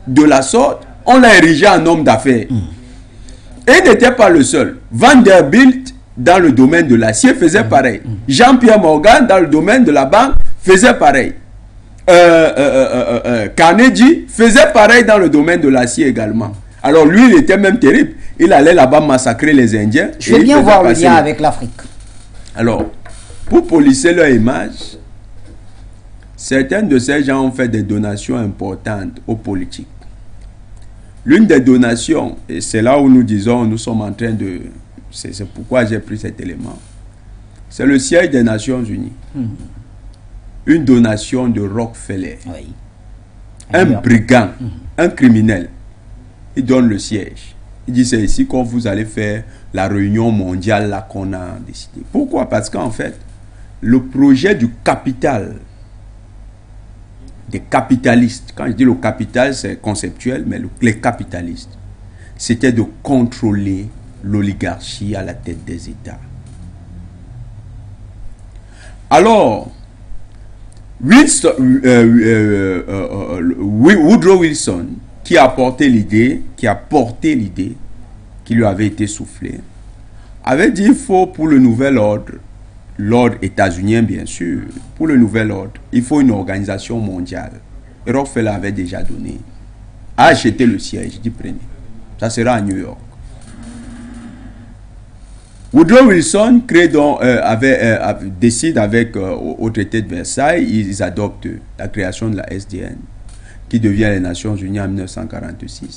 de la sorte, on l'a érigé en homme d'affaires. Et il n'était pas le seul. Vanderbilt, dans le domaine de l'acier, faisait pareil. Jean-Pierre Morgan, dans le domaine de la banque, faisait pareil. Carnegie faisait pareil dans le domaine de l'acier également. Alors lui, il était même terrible. Il allait là-bas massacrer les Indiens. Je veux bien voir le lien avec l'Afrique. Alors, pour polisser leur image, certains de ces gens ont fait des donations importantes aux politiques. L'une des donations, et c'est là où nous disons, nous sommes en train de... C'est pourquoi j'ai pris cet élément. C'est le siège des Nations Unies. Une donation de Rockefeller. Oui. Un brigand, un criminel. Il donne le siège. Il dit, c'est ici qu'on vous allez faire la réunion mondiale là qu'on a décidé. Pourquoi? Parce qu'en fait, le projet du capital, des capitalistes, quand je dis le capital, c'est conceptuel, mais les capitalistes, c'était de contrôler l'oligarchie à la tête des États. Alors, Woodrow Wilson, qui a porté l'idée, qui lui avait été soufflée, avait dit il faut pour le nouvel ordre, l'ordre états-unien bien sûr, pour le nouvel ordre, il faut une organisation mondiale. Et Rockefeller avait déjà donné, a acheté le siège, dit prenez, ça sera à New York. Woodrow Wilson décide avec au traité de Versailles, ils adoptent la création de la SDN, qui devient les Nations Unies en 1945.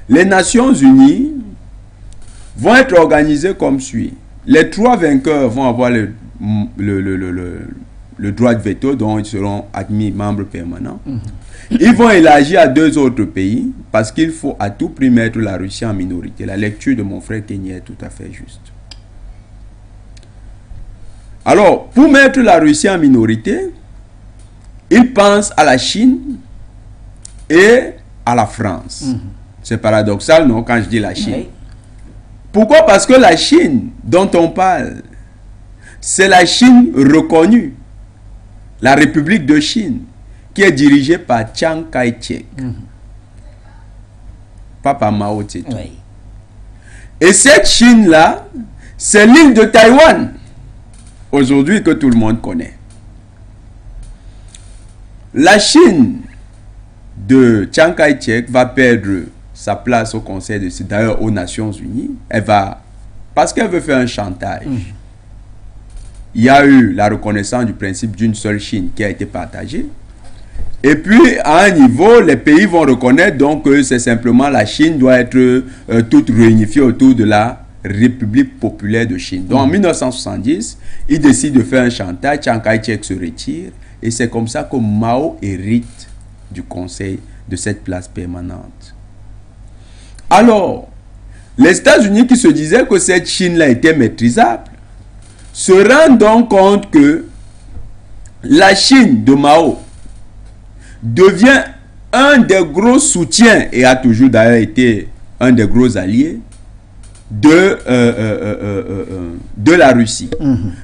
Les Nations Unies vont être organisées comme suit. Les 3 vainqueurs vont avoir le droit de veto, dont ils seront admis membres permanents. Ils vont élargir à 2 autres pays, parce qu'il faut à tout prix mettre la Russie en minorité. La lecture de mon frère Kenny est tout à fait juste. Alors, pour mettre la Russie en minorité, ils pensent à la Chine et à la France. C'est paradoxal, non, quand je dis la Chine. Pourquoi? Parce que la Chine dont on parle, c'est la Chine reconnue, la République de Chine, qui est dirigée par Chiang Kai-shek, pas par Mao Tse-tung. Et cette Chine-là, c'est l'île de Taïwan, aujourd'hui que tout le monde connaît. La Chine de Chiang Kai-shek va perdre sa place au Conseil de sécurité, d'ailleurs aux Nations Unies. Elle va, parce qu'elle veut faire un chantage. Il y a eu la reconnaissance du principe d'une seule Chine qui a été partagée. Et puis, à un niveau, les pays vont reconnaître donc que c'est simplement la Chine doit être toute réunifiée autour de la République populaire de Chine. Donc en 1970, il décide de faire un chantage, Chiang Kai-shek se retire, et c'est comme ça que Mao hérite du conseil de cette place permanente. Alors, les États-Unis qui se disaient que cette Chine-là était maîtrisable, se rendent donc compte que la Chine de Mao devient un des gros soutiens, et a toujours d'ailleurs été un des gros alliés, de la Russie.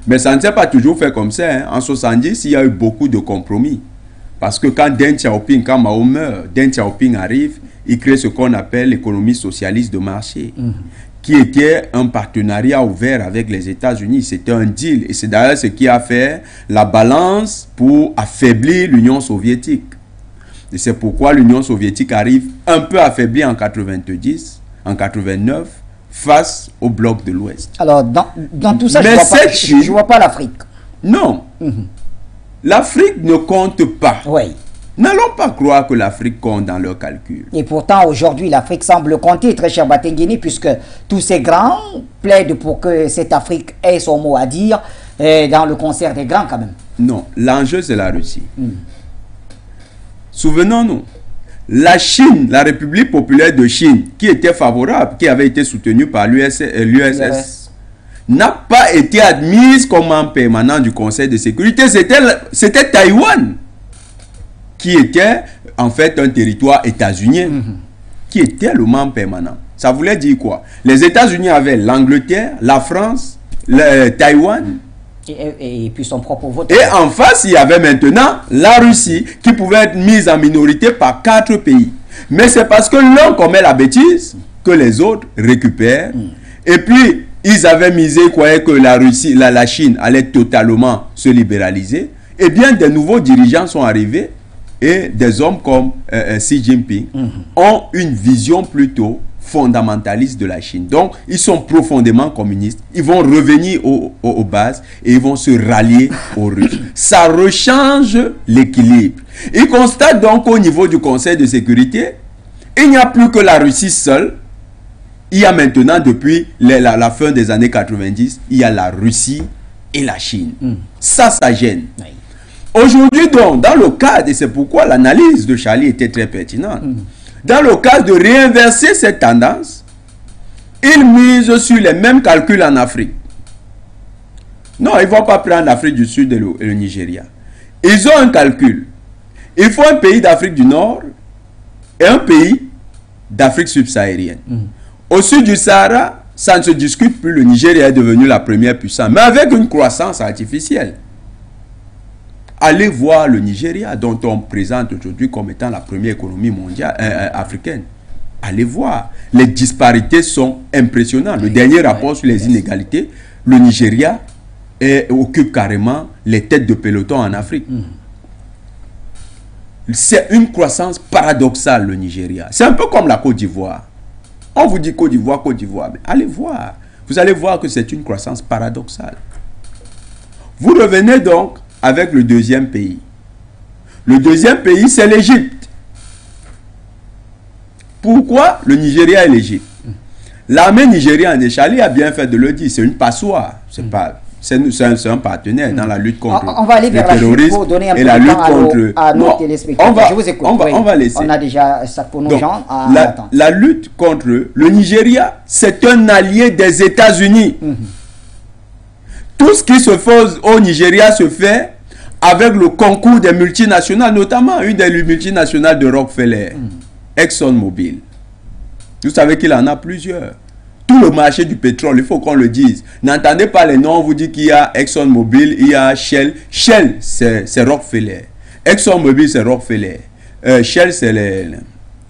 Mais ça ne s'est pas toujours fait comme ça. Hein. En 70, il y a eu beaucoup de compromis. Parce que quand Deng Xiaoping, quand Mao meurt, Deng Xiaoping arrive, il crée ce qu'on appelle l'économie socialiste de marché, qui était un partenariat ouvert avec les États-Unis. C'était un deal. Et c'est d'ailleurs ce qui a fait la balance pour affaiblir l'Union soviétique. Et c'est pourquoi l'Union soviétique arrive un peu affaiblie en 90, en 89, face au bloc de l'Ouest. Alors, dans tout ça, je ne vois pas l'Afrique. Non. L'Afrique ne compte pas. Oui. N'allons pas croire que l'Afrique compte dans leurs calculs. Et pourtant, aujourd'hui, l'Afrique semble compter, très cher Batenguini, puisque tous ces grands plaident pour que cette Afrique ait son mot à dire dans le concert des grands, quand même. Non, l'enjeu, c'est la Russie. Souvenons-nous. La Chine, la République populaire de Chine, qui était favorable, qui avait été soutenue par l'URSS, n'a pas été admise comme membre permanent du Conseil de sécurité. C'était Taïwan, qui était en fait un territoire états-unien, qui était le membre permanent. Ça voulait dire quoi? Les États-Unis avaient l'Angleterre, la France, Taïwan, et puis son propre vote. Et en face, il y avait maintenant la Russie qui pouvait être mise en minorité par 4 pays. Mais c'est parce que l'un commet la bêtise que les autres récupèrent. Et puis, ils avaient misé, ils croyaient que la Russie, la Chine allait totalement se libéraliser. Eh bien, des nouveaux dirigeants sont arrivés et des hommes comme Xi Jinping ont une vision plutôt fondamentaliste de la Chine. Donc, ils sont profondément communistes. Ils vont revenir aux bases et ils vont se rallier aux Russes. Ça rechange l'équilibre. Ils constatent donc au niveau du Conseil de sécurité, il n'y a plus que la Russie seule. Il y a maintenant, depuis la fin des années 90, il y a la Russie et la Chine. Ça gêne. Aujourd'hui, donc, dans le cadre, et c'est pourquoi l'analyse de Charlie était très pertinente, dans le cas de réinverser cette tendance, ils misent sur les mêmes calculs en Afrique. Non, ils ne vont pas prendre l'Afrique du Sud et le Nigeria. Ils ont un calcul. Il faut un pays d'Afrique du Nord et un pays d'Afrique subsaharienne. Au sud du Sahara, ça ne se discute plus. Le Nigeria est devenu la première puissance, mais avec une croissance artificielle. Allez voir le Nigeria, dont on présente aujourd'hui comme étant la première économie mondiale africaine. Allez voir. Les disparités sont impressionnantes. Le dernier rapport sur les inégalités, le Nigeria occupe carrément les têtes de peloton en Afrique. C'est une croissance paradoxale, le Nigeria. C'est un peu comme la Côte d'Ivoire. On vous dit Côte d'Ivoire, mais allez voir. Vous allez voir que c'est une croissance paradoxale. Vous revenez donc avec le deuxième pays. Le deuxième pays, c'est l'Égypte. Pourquoi le Nigeria et l'Égypte? L'armée nigériane, et Charlie a bien fait de le dire, c'est une passoire. C'est un partenaire dans la lutte contre on va aller vers le terrorisme pour donner un peu et la de lutte temps contre... à nos téléspectateurs. Je vous écoute. On va laisser. On a déjà ça pour nos Donc, gens. La lutte contre le Nigeria, c'est un allié des États-Unis. Tout ce qui se fait au Nigeria se fait avec le concours des multinationales, notamment une des multinationales de Rockefeller, ExxonMobil. Vous savez qu'il en a plusieurs. Tout le marché du pétrole, il faut qu'on le dise. N'entendez pas les noms, on vous dit qu'il y a ExxonMobil, il y a Shell. Shell, c'est Rockefeller. ExxonMobil, c'est Rockefeller. Shell, c'est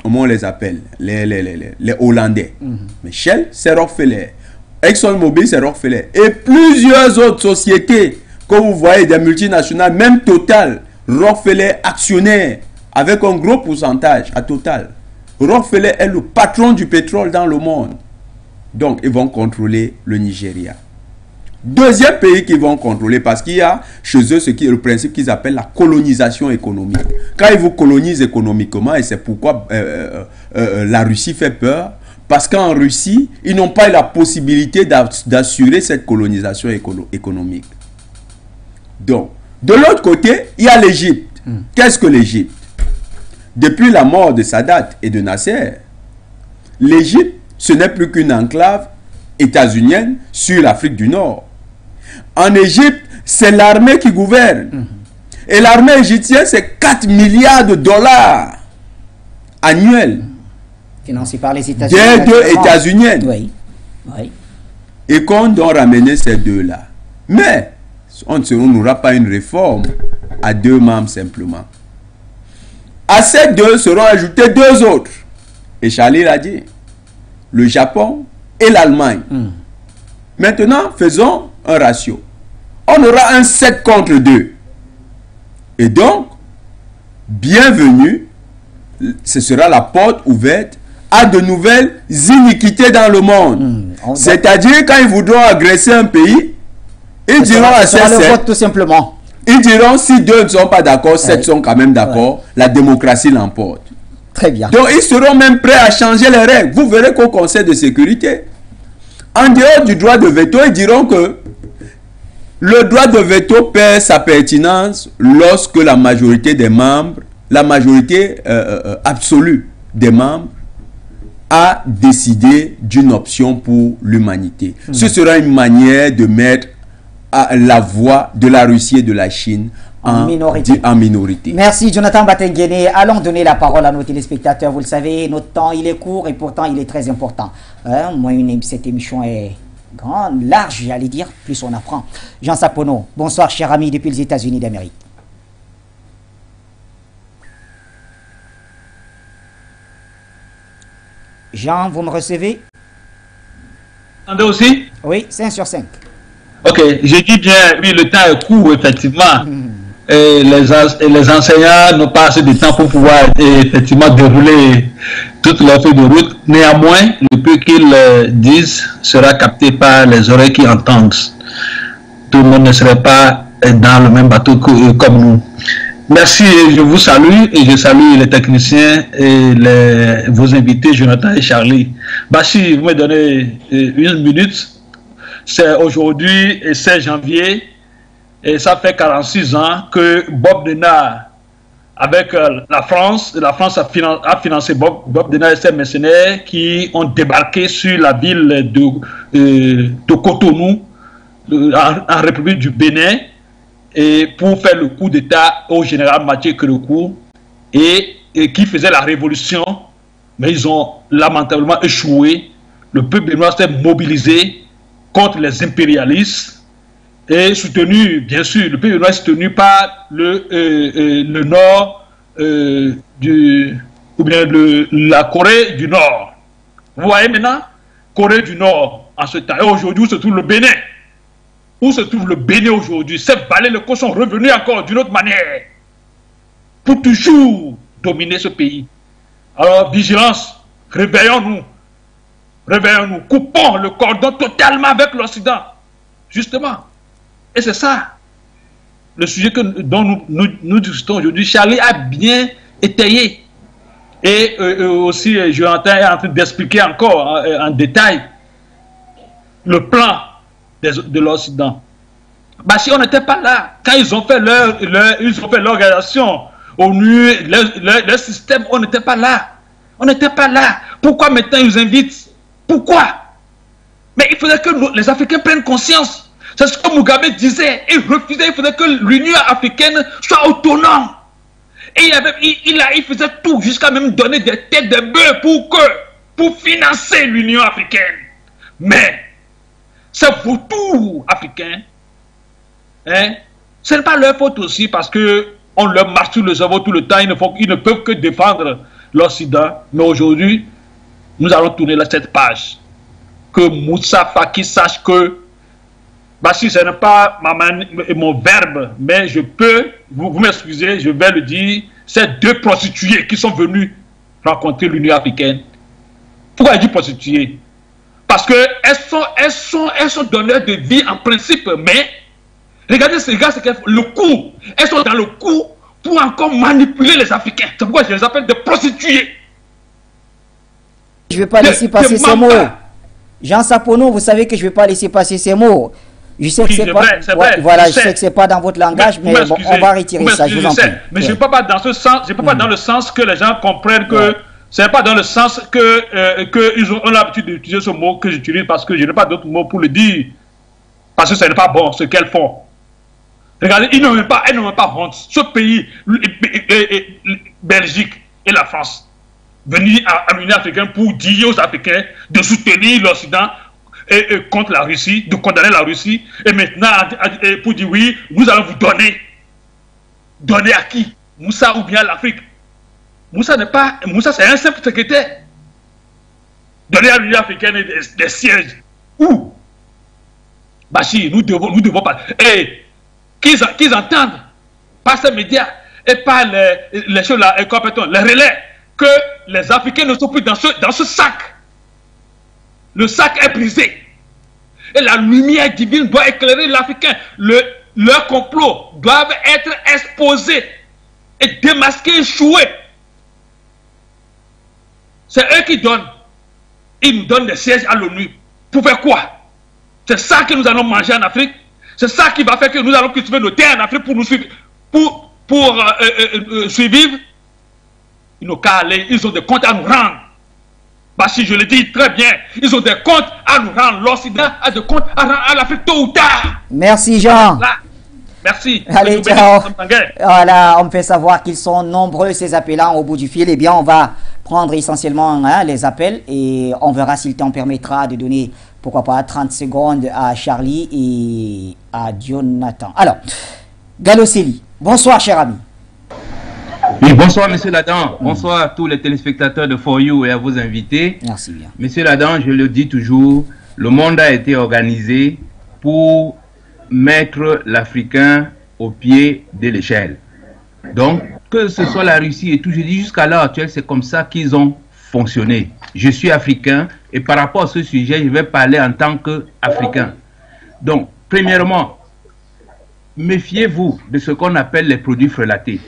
comment on les appelle? Les Hollandais. Mais Shell, c'est Rockefeller. ExxonMobil, c'est Rockefeller. Et plusieurs autres sociétés, comme vous voyez, des multinationales, même Total, Rockefeller actionnaire, avec un gros pourcentage à Total. Rockefeller est le patron du pétrole dans le monde. Donc, ils vont contrôler le Nigeria. Deuxième pays qu'ils vont contrôler, parce qu'il y a chez eux ce qui est le principe qu'ils appellent la colonisation économique. Quand ils vous colonisent économiquement, et c'est pourquoi la Russie fait peur, Parce qu'en Russie, ils n'ont pas eu la possibilité d'assurer cette colonisation économique. Donc, de l'autre côté, il y a l'Égypte. Qu'est-ce que l'Égypte? Depuis la mort de Sadat et de Nasser, l'Égypte, ce n'est plus qu'une enclave états-unienne sur l'Afrique du Nord. En Égypte, c'est l'armée qui gouverne. Et l'armée égyptienne, c'est 4 milliards de dollars annuels. Financé par les États-Unis. Des deux états-uniennes. Oui. Oui. Et qu'on doit ramener ces deux-là. Mais, on n'aura pas une réforme à 2 membres simplement. À ces 2 seront ajoutés 2 autres. Et Charlie l'a dit. Le Japon et l'Allemagne. Maintenant, faisons un ratio. On aura un 7 contre 2. Et donc, bienvenue, ce sera la porte ouverte à de nouvelles iniquités dans le monde. C'est-à-dire, quand ils voudront agresser un pays, ils diront à ces 7, tout simplement. Ils diront, si 2 ne sont pas d'accord, 7 sont quand même d'accord, la démocratie l'emporte. Très bien. Donc, ils seront même prêts à changer les règles. Vous verrez qu'au Conseil de sécurité, en dehors du droit de veto, ils diront que le droit de veto perd sa pertinence lorsque la majorité des membres, la majorité absolue des membres, a décidé d'une option pour l'humanité. Ce sera une manière de mettre la voix de la Russie et de la Chine en minorité. Merci Jonathan Batengene. Allons donner la parole à nos téléspectateurs. Vous le savez, notre temps il est court et pourtant il est très important. Moi, cette émission est grande, large, j'allais dire, plus on apprend. Jean Sapono, bonsoir cher ami depuis les États-Unis d'Amérique. Jean, vous me recevez? Entendez aussi? Oui, 5 sur 5. Ok, j'ai dit bien, oui, le temps est court, effectivement. Et les enseignants n'ont pas assez de temps pour pouvoir effectivement dérouler toute leur feuille de route. Néanmoins, le peu qu'ils disent sera capté par les oreilles qui entendent. Tout le monde ne serait pas dans le même bateau comme nous. Merci, je vous salue et je salue les techniciens et vos invités, Jonathan et Charlie. Bachi, vous me donnez 1 minute. C'est aujourd'hui, 16 janvier, et ça fait 46 ans que Bob Denard, avec la France a financé Bob Denard et ses mercenaires qui ont débarqué sur la ville de Cotonou, en République du Bénin, et pour faire le coup d'État au général Mathieu Kérékou, et qui faisait la révolution, mais ils ont lamentablement échoué. Le peuple béninois s'est mobilisé contre les impérialistes et soutenu, bien sûr, le peuple béninois est soutenu par le nord ou bien la Corée du Nord. Vous voyez maintenant, Corée du Nord en ce temps. Et aujourd'hui, où se trouve le Bénin? Où se trouve le Bénin aujourd'hui? Ces valets locaux sont revenus encore d'une autre manière pour toujours dominer ce pays. Alors, vigilance, réveillons-nous. Réveillons-nous, coupons le cordon totalement avec l'Occident. Justement. Et c'est ça, le sujet dont nous discutons aujourd'hui. Charlie a bien étayé. Et aussi, Jonathan est en train d'expliquer encore en détail le plan de l'Occident. Bah, si on n'était pas là, quand ils ont fait l'organisation ONU, leur système, on n'était pas là. On n'était pas là. Pourquoi maintenant ils nous invitent? Pourquoi? Mais il faudrait que les Africains prennent conscience. C'est ce que Mugabe disait. Il refusait, il faudrait que l'Union africaine soit autonome. Et il faisait tout, jusqu'à même donner des têtes de bœuf pour financer l'Union africaine. Mais, ces vautours africains, hein, ce n'est pas leur faute aussi, parce qu'on leur marche sur le cerveau tout le temps, ils ne peuvent que défendre l'Occident. Mais aujourd'hui, nous allons tourner cette page. Que Moussa Faki sache que, bah si ce n'est pas mon verbe, mais je peux, vous m'excusez, je vais le dire, ces 2 prostituées qui sont venues rencontrer l'Union africaine. Pourquoi je dis prostituées? Parce qu'elles sont donneurs de vie en principe, mais regardez ces gars, c'est le coup. Elles sont dans le coup pour encore manipuler les Africains. C'est pourquoi je les appelle des prostituées. Je ne vais pas laisser passer ces mots. Jean Sapono, vous savez que je ne vais pas laisser passer ces mots. Je sais que c'est pas. Voilà, je sais que c'est pas dans votre langage, mais bon, on va retirer ça. Je vous en prie. Mais je ne peux pas dans ce sens. Je peux pas dans le sens que les gens comprennent que c'est pas dans le sens que ils ont l'habitude d'utiliser ce mot que j'utilise parce que je n'ai pas d'autres mots pour le dire. Parce que ce n'est pas bon ce qu'elles font. Regardez, ils n'ont même pas honte. Ce pays, Belgique et la France, venir à l'Union africaine pour dire aux Africains de soutenir l'Occident contre la Russie, de condamner la Russie, et maintenant pour dire oui, nous allons vous donner. Donner à qui? Moussa ou bien l'Afrique? Moussa c'est un simple secrétaire. Donner à l'Union africaine des sièges. Où? Bachir, nous devons pas. Et qu'ils entendent par ces médias et par les choses là, les relais, que les Africains ne sont plus dans ce sac. Le sac est brisé. Et la lumière divine doit éclairer l'Africain. Leurs complots doivent être exposés et démasqués, échoués. C'est eux qui donnent. Ils nous donnent des sièges à l'ONU. Pour faire quoi? C'est ça que nous allons manger en Afrique. C'est ça qui va faire que nous allons cultiver nos terres en Afrique pour nous suivre. Pour survivre. Ils n'ont qu'à aller. Ils ont des comptes à nous rendre. Parce que je le dis très bien, ils ont des comptes à nous rendre. L'Occident a des comptes à rendre à l'Afrique tôt ou tard. Merci Jean. Là. Merci. Allez, ciao. Voilà, on me fait savoir qu'ils sont nombreux ces appelants au bout du fil. Eh bien, on va prendre essentiellement les appels et on verra si le temps permettra de donner, pourquoi pas, 30 secondes à Charlie et à Jonathan. Alors, Galoceli, bonsoir cher ami. Oui, bonsoir Monsieur Ladan, bonsoir à tous les téléspectateurs de For You et à vos invités. Merci bien. Monsieur Ladan, je le dis toujours, le monde a été organisé pour mettre l'Africain au pied de l'échelle. Donc, que ce soit la Russie et tout, je dis jusqu'à l'heure actuelle, c'est comme ça qu'ils ont fonctionné. Je suis africain et par rapport à ce sujet, je vais parler en tant qu'Africain. Donc, premièrement, méfiez-vous de ce qu'on appelle les produits frelatés.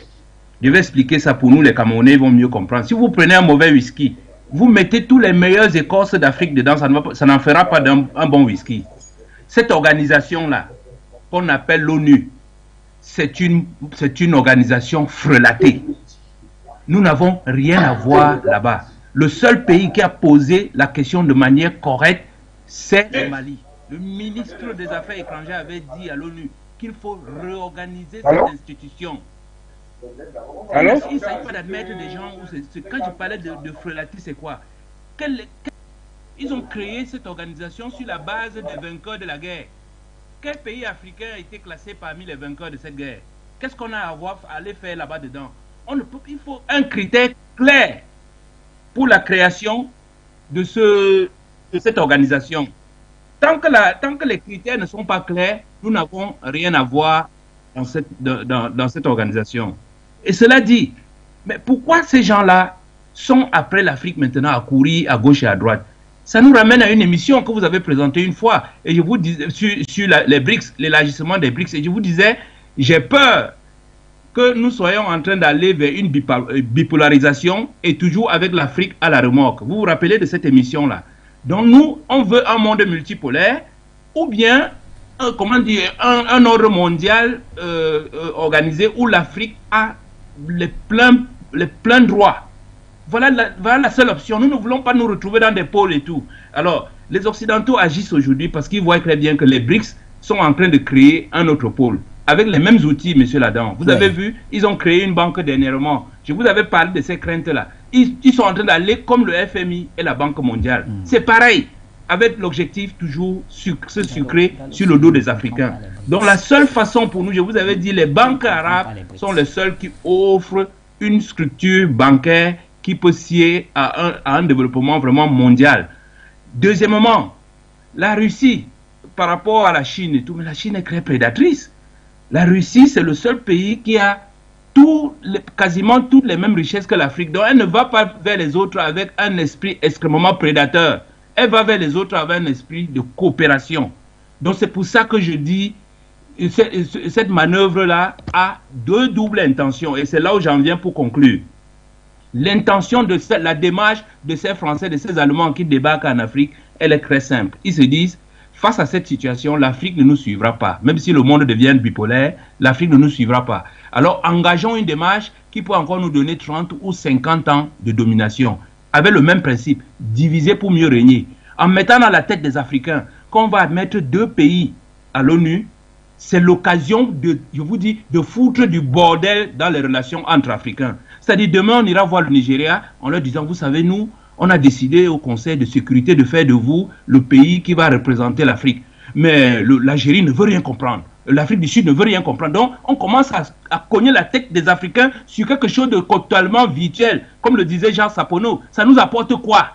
Je vais expliquer ça pour nous, les Camerounais vont mieux comprendre. Si vous prenez un mauvais whisky, vous mettez tous les meilleures écorces d'Afrique dedans, ça n'en fera pas un bon whisky. Cette organisation-là, qu'on appelle l'ONU, c'est une organisation frelatée. Nous n'avons rien à voir là-bas. Le seul pays qui a posé la question de manière correcte, c'est le Mali. Le ministre des Affaires étrangères avait dit à l'ONU qu'il faut réorganiser cette institution. Alors, il ne s'agit pas d'admettre des gens. Quand je parlais de frelatis, c'est quoi? Ils ont créé cette organisation sur la base des vainqueurs de la guerre. Quel pays africain a été classé parmi les vainqueurs de cette guerre? Qu'est-ce qu'on a à aller faire là-bas dedans? Il faut un critère clair pour la création de cette organisation. Tant que les critères ne sont pas clairs, nous n'avons rien à voir dans cette organisation. Et cela dit, mais pourquoi ces gens-là sont après l'Afrique maintenant à courir à gauche et à droite? Ça nous ramène à une émission que vous avez présentée une fois, et je vous disais sur les BRICS, l'élargissement des BRICS, et je vous disais, j'ai peur que nous soyons en train d'aller vers une bipolarisation et toujours avec l'Afrique à la remorque. Vous vous rappelez de cette émission-là? Donc nous, on veut un monde multipolaire ou bien un ordre mondial organisé où l'Afrique a les pleins droits. Voilà la seule option. Nous ne voulons pas nous retrouver dans des pôles et tout. Alors, les Occidentaux agissent aujourd'hui parce qu'ils voient très bien que les BRICS sont en train de créer un autre pôle. Avec les mêmes outils, monsieur Ladan. Vous avez vu, ils ont créé une banque dernièrement. Je vous avais parlé de ces craintes-là. Ils sont en train d'aller comme le FMI et la Banque mondiale. C'est pareil, avec l'objectif toujours se sucrer sur le dos des Africains. Donc la seule façon pour nous, je vous avais dit, les banques arabes sont les seules qui offrent une structure bancaire qui peut scier à un développement vraiment mondial. Deuxièmement, la Russie, par rapport à la Chine et tout, mais la Chine est très prédatrice. La Russie, c'est le seul pays qui a quasiment toutes les mêmes richesses que l'Afrique. Donc elle ne va pas vers les autres avec un esprit extrêmement prédateur. Elle va vers les autres avec un esprit de coopération. Donc c'est pour ça que je dis, cette manœuvre-là a deux doubles intentions. Et c'est là où j'en viens pour conclure. L'intention de la démarche de ces Français, de ces Allemands qui débarquent en Afrique, elle est très simple. Ils se disent, face à cette situation, l'Afrique ne nous suivra pas. Même si le monde devient bipolaire, l'Afrique ne nous suivra pas. Alors, engageons une démarche qui peut encore nous donner 30 ou 50 ans de domination. Avec le même principe, diviser pour mieux régner. En mettant dans la tête des Africains qu'on va mettre 2 pays à l'ONU, c'est l'occasion de, je vous dis, de foutre du bordel dans les relations entre Africains. C'est-à-dire, demain, on ira voir le Nigeria en leur disant, vous savez, nous, on a décidé au Conseil de sécurité de faire de vous le pays qui va représenter l'Afrique. Mais l'Algérie ne veut rien comprendre. L'Afrique du Sud ne veut rien comprendre. Donc, on commence à cogner la tête des Africains sur quelque chose de totalement virtuel. Comme le disait Jean Sapono, ça nous apporte quoi?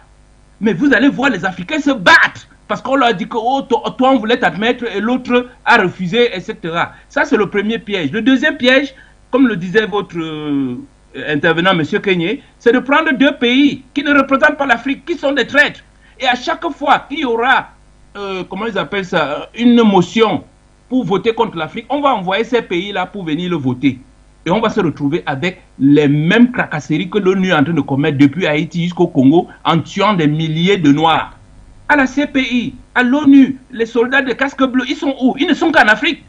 Mais vous allez voir les Africains se battre. Parce qu'on leur dit que oh, toi, on voulait t'admettre et l'autre a refusé, etc. Ça, c'est le premier piège. Le deuxième piège, comme le disait votre intervenant, M. Kenyé, c'est de prendre 2 pays qui ne représentent pas l'Afrique, qui sont des traîtres. Et à chaque fois qu'il y aura, comment ils appellent ça, une motion pour voter contre l'Afrique, on va envoyer ces pays-là pour venir le voter. Et on va se retrouver avec les mêmes cracasseries que l'ONU est en train de commettre depuis Haïti jusqu'au Congo en tuant des milliers de Noirs. À la CPI, à l'ONU, les soldats de casque bleu, ils sont où? Ils ne sont qu'en Afrique.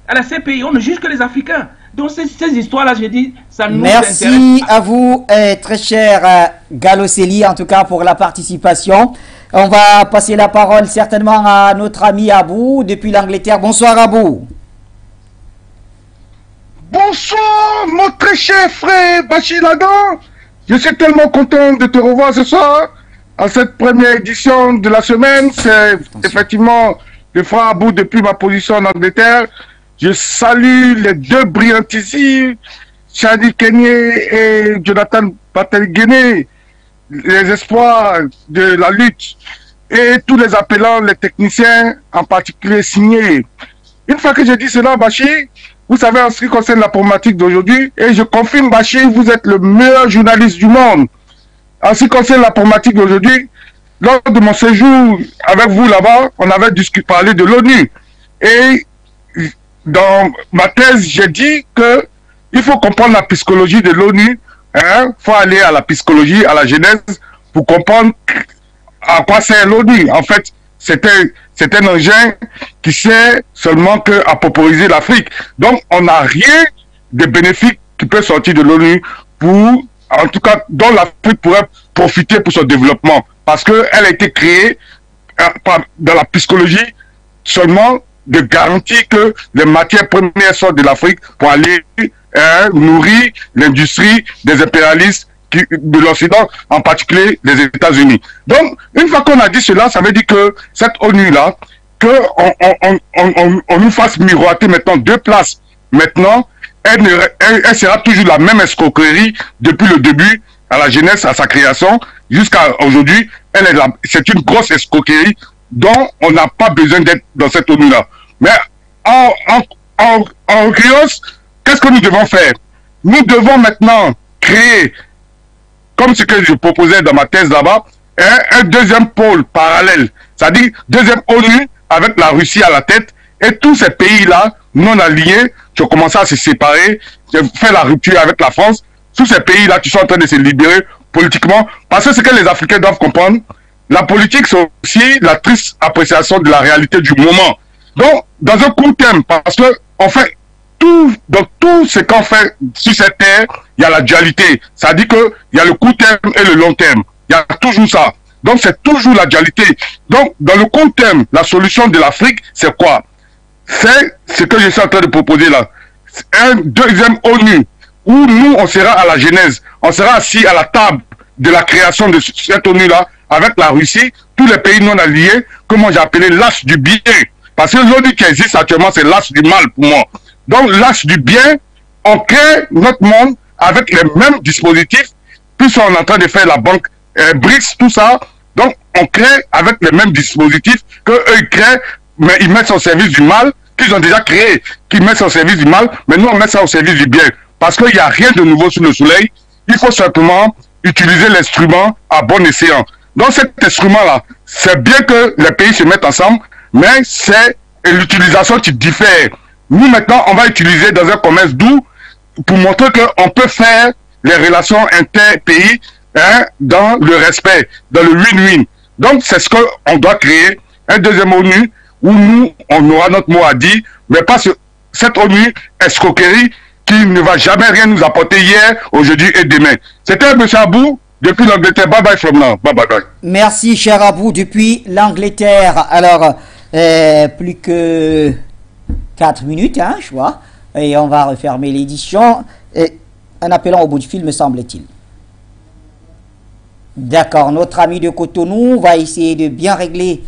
À la CPI, on ne juge que les Africains. Donc ces histoires-là, je dis, ça nous intéresse. Merci à vous, très cher Gallo Célie, en tout cas pour la participation. On va passer la parole certainement à notre ami Abou, depuis l'Angleterre. Bonsoir Abou. Bonsoir mon très cher frère Bachir Ladan. Je suis tellement content de te revoir ce soir. À cette première édition de la semaine, c'est effectivement le frère Abou depuis ma position en Angleterre. Je salue les 2 brillantissimes, Chadi Kenyé et Jonathan Batelguéné, les espoirs de la lutte, et tous les appelants, les techniciens, en particulier signés. Une fois que j'ai dit cela, Bachir, vous savez, en ce qui concerne la problématique d'aujourd'hui, et je confirme, Bachir, vous êtes le meilleur journaliste du monde. En ce qui concerne la problématique d'aujourd'hui, lors de mon séjour avec vous là-bas, on avait parlé de l'ONU. Et dans ma thèse, j'ai dit que il faut comprendre la psychologie de l'ONU. Il faut aller à la psychologie, à la genèse, pour comprendre à quoi sert l'ONU. En fait, c'est un engin qui sert seulement à paupériser l'Afrique. Donc, on n'a rien de bénéfique qui peut sortir de l'ONU pour... En tout cas, dont l'Afrique pourrait profiter pour son développement. Parce qu'elle a été créée dans la psychologie seulement de garantir que les matières premières sortent de l'Afrique pour aller nourrir l'industrie des impérialistes de l'Occident, en particulier les États-Unis. Donc, une fois qu'on a dit cela, ça veut dire que cette ONU-là, qu'on nous fasse miroiter maintenant 2 places. Maintenant, elle sera toujours la même escroquerie depuis le début, à la jeunesse, à sa création, jusqu'à aujourd'hui. C'est une grosse escroquerie dont on n'a pas besoin d'être dans cette ONU-là. Mais en l'occurrence, qu'est-ce que nous devons faire? Nous devons maintenant créer, comme ce que je proposais dans ma thèse là-bas, un 2e pôle parallèle, c'est-à-dire 2e ONU avec la Russie à la tête, et tous ces pays-là, non alliés, qui ont commencé à se séparer, qui ont fait la rupture avec la France, tous ces pays-là qui sont en train de se libérer politiquement, parce que ce que les Africains doivent comprendre, la politique, c'est aussi la triste appréciation de la réalité du moment. Donc, dans un court terme, parce que on fait dans tout ce qu'on fait sur cette terre, il y a la dualité. Ça dit que il y a le court terme et le long terme. Il y a toujours ça. Donc, c'est toujours la dualité. Donc, dans le court terme, la solution de l'Afrique, c'est quoi? C'est ce que je suis en train de proposer là. Un 2e ONU, où nous, on sera à la genèse. On sera assis à la table de la création de cette ONU-là, avec la Russie, tous les pays non alliés, que moi j'ai appelé l'axe du bien. Parce que l'ONU qui existe actuellement, c'est l'axe du mal pour moi. Donc, l'axe du bien, on crée notre monde avec les mêmes dispositifs, puisqu'on est en train de faire la banque BRICS, tout ça. Donc, on crée avec les mêmes dispositifs qu'eux ils créent, mais ils mettent ça au service du mal, qu'ils ont déjà créé, qu'ils mettent ça au service du mal, mais nous on met ça au service du bien. Parce qu'il n'y a rien de nouveau sous le soleil, il faut simplement utiliser l'instrument à bon escient. Donc cet instrument-là, c'est bien que les pays se mettent ensemble, mais c'est l'utilisation qui diffère. Nous maintenant, on va utiliser dans un commerce doux pour montrer qu'on peut faire les relations interpays dans le respect, dans le win-win. Donc, c'est ce qu'on doit créer, un deuxième ONU où nous, on aura notre mot à dire, mais pas cette ONU escroquerie qui ne va jamais rien nous apporter hier, aujourd'hui et demain. C'était M. Abou, depuis l'Angleterre. Bye bye from now. Bye bye bye. Merci, cher Abou, depuis l'Angleterre. Alors, plus que 4 minutes, hein, je vois. Et on va refermer l'édition. En appelant au bout du fil, me semble-t-il. D'accord, notre ami de Cotonou va essayer de bien régler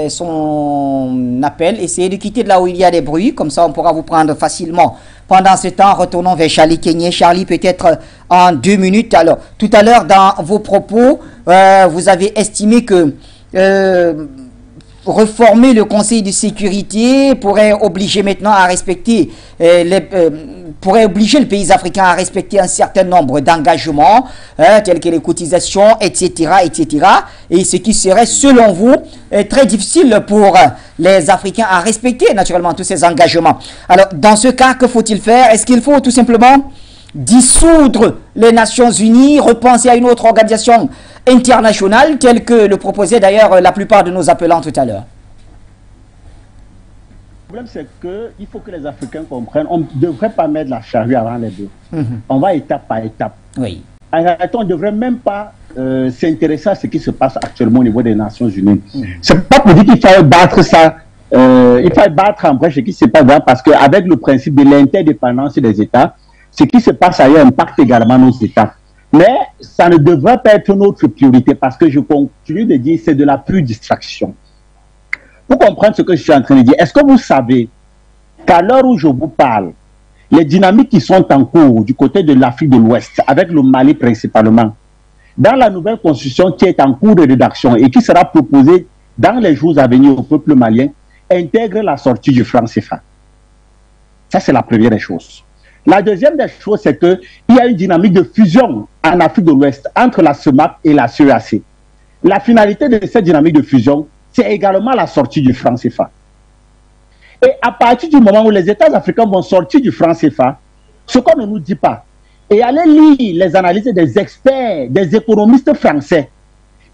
son appel, essayer de quitter de là où il y a des bruits, comme ça on pourra vous prendre facilement. Pendant ce temps, retournons vers Charlie Kenyé. Charlie, peut-être en 2 minutes. Alors, tout à l'heure, dans vos propos, vous avez estimé que reformer le Conseil de sécurité pourrait obliger maintenant à respecter pourrait obliger le pays africain à respecter un certain nombre d'engagements, tels que les cotisations, etc., etc. Et ce qui serait, selon vous, très difficile pour les Africains à respecter, naturellement, tous ces engagements. Alors, dans ce cas, que faut-il faire? Est-ce qu'il faut tout simplement dissoudre les Nations Unies, repenser à une autre organisation internationale, telle que le proposait d'ailleurs la plupart de nos appelants tout à l'heure? Le problème, c'est qu'il faut que les Africains comprennent, on ne devrait pas mettre la charrue avant les bœufs. On va étape par étape. Oui. En réalité, on ne devrait même pas s'intéresser à ce qui se passe actuellement au niveau des Nations Unies. C'est pas pour dire qu'il faut battre ça, il faut battre en brèche ce qui se passe là, parce qu'avec le principe de l'interdépendance des États, ce qui se passe ailleurs impacte également nos États. Mais ça ne devrait pas être notre priorité, parce que je continue de dire que c'est de la pure distraction. Pour comprendre ce que je suis en train de dire, est-ce que vous savez qu'à l'heure où je vous parle, les dynamiques qui sont en cours du côté de l'Afrique de l'Ouest, avec le Mali principalement, dans la nouvelle constitution qui est en cours de rédaction et qui sera proposée dans les jours à venir au peuple malien, intègre la sortie du franc CFA. Ça, c'est la première des choses. La deuxième des choses, c'est qu'il y a une dynamique de fusion en Afrique de l'Ouest entre la CEMAC et la CEAC. La finalité de cette dynamique de fusion, c'est également la sortie du franc CFA. Et à partir du moment où les États africains vont sortir du franc CFA, ce qu'on ne nous dit pas, et allez lire les analyses des experts, des économistes français,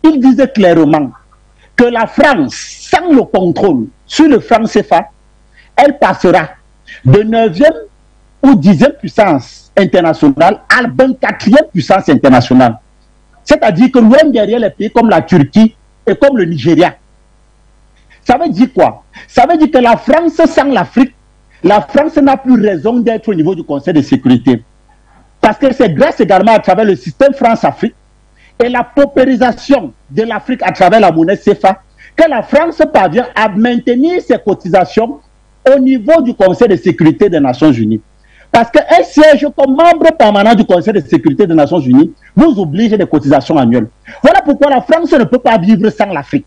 ils disaient clairement que la France, sans le contrôle sur le franc CFA, elle passera de 9e ou 10e puissance internationale à 24e puissance internationale. C'est-à-dire que loin derrière les pays comme la Turquie et comme le Nigeria. Ça veut dire quoi? Ça veut dire que la France sans l'Afrique, la France n'a plus raison d'être au niveau du Conseil de sécurité. Parce que c'est grâce également à travers le système France-Afrique et la paupérisation de l'Afrique à travers la monnaie CFA que la France parvient à maintenir ses cotisations au niveau du Conseil de sécurité des Nations Unies. Parce qu'un siège comme membre permanent du Conseil de sécurité des Nations Unies vous oblige des cotisations annuelles. Voilà pourquoi la France ne peut pas vivre sans l'Afrique.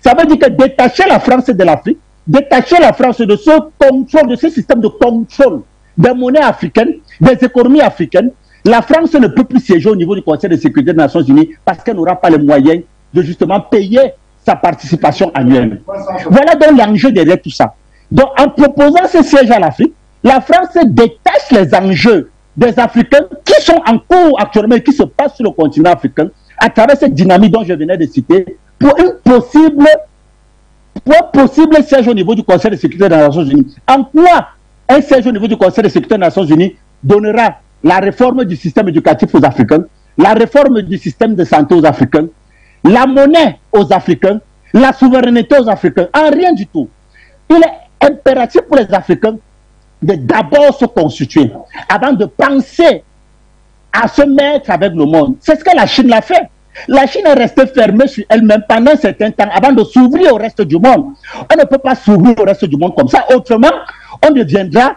Ça veut dire que détacher la France de l'Afrique, détacher la France de ce contrôle, de ce système de contrôle des monnaies africaines, des économies africaines, la France ne peut plus siéger au niveau du Conseil de sécurité des Nations Unies parce qu'elle n'aura pas les moyens de justement payer sa participation annuelle. Voilà donc l'enjeu derrière tout ça. Donc en proposant ce siège à l'Afrique, la France détache les enjeux des Africains qui sont en cours actuellement et qui se passent sur le continent africain à travers cette dynamique dont je venais de citer pour un possible siège au niveau du Conseil de sécurité des Nations Unies. En quoi un siège au niveau du Conseil de sécurité des Nations Unies donnera la réforme du système éducatif aux Africains, la réforme du système de santé aux Africains, la monnaie aux Africains, la souveraineté aux Africains? En rien du tout. Il est impératif pour les Africains de d'abord se constituer avant de penser à se mettre avec le monde. C'est ce que la Chine l'a fait. La Chine est restée fermée sur elle-même pendant un certain temps avant de s'ouvrir au reste du monde. On ne peut pas s'ouvrir au reste du monde comme ça. Autrement, on deviendra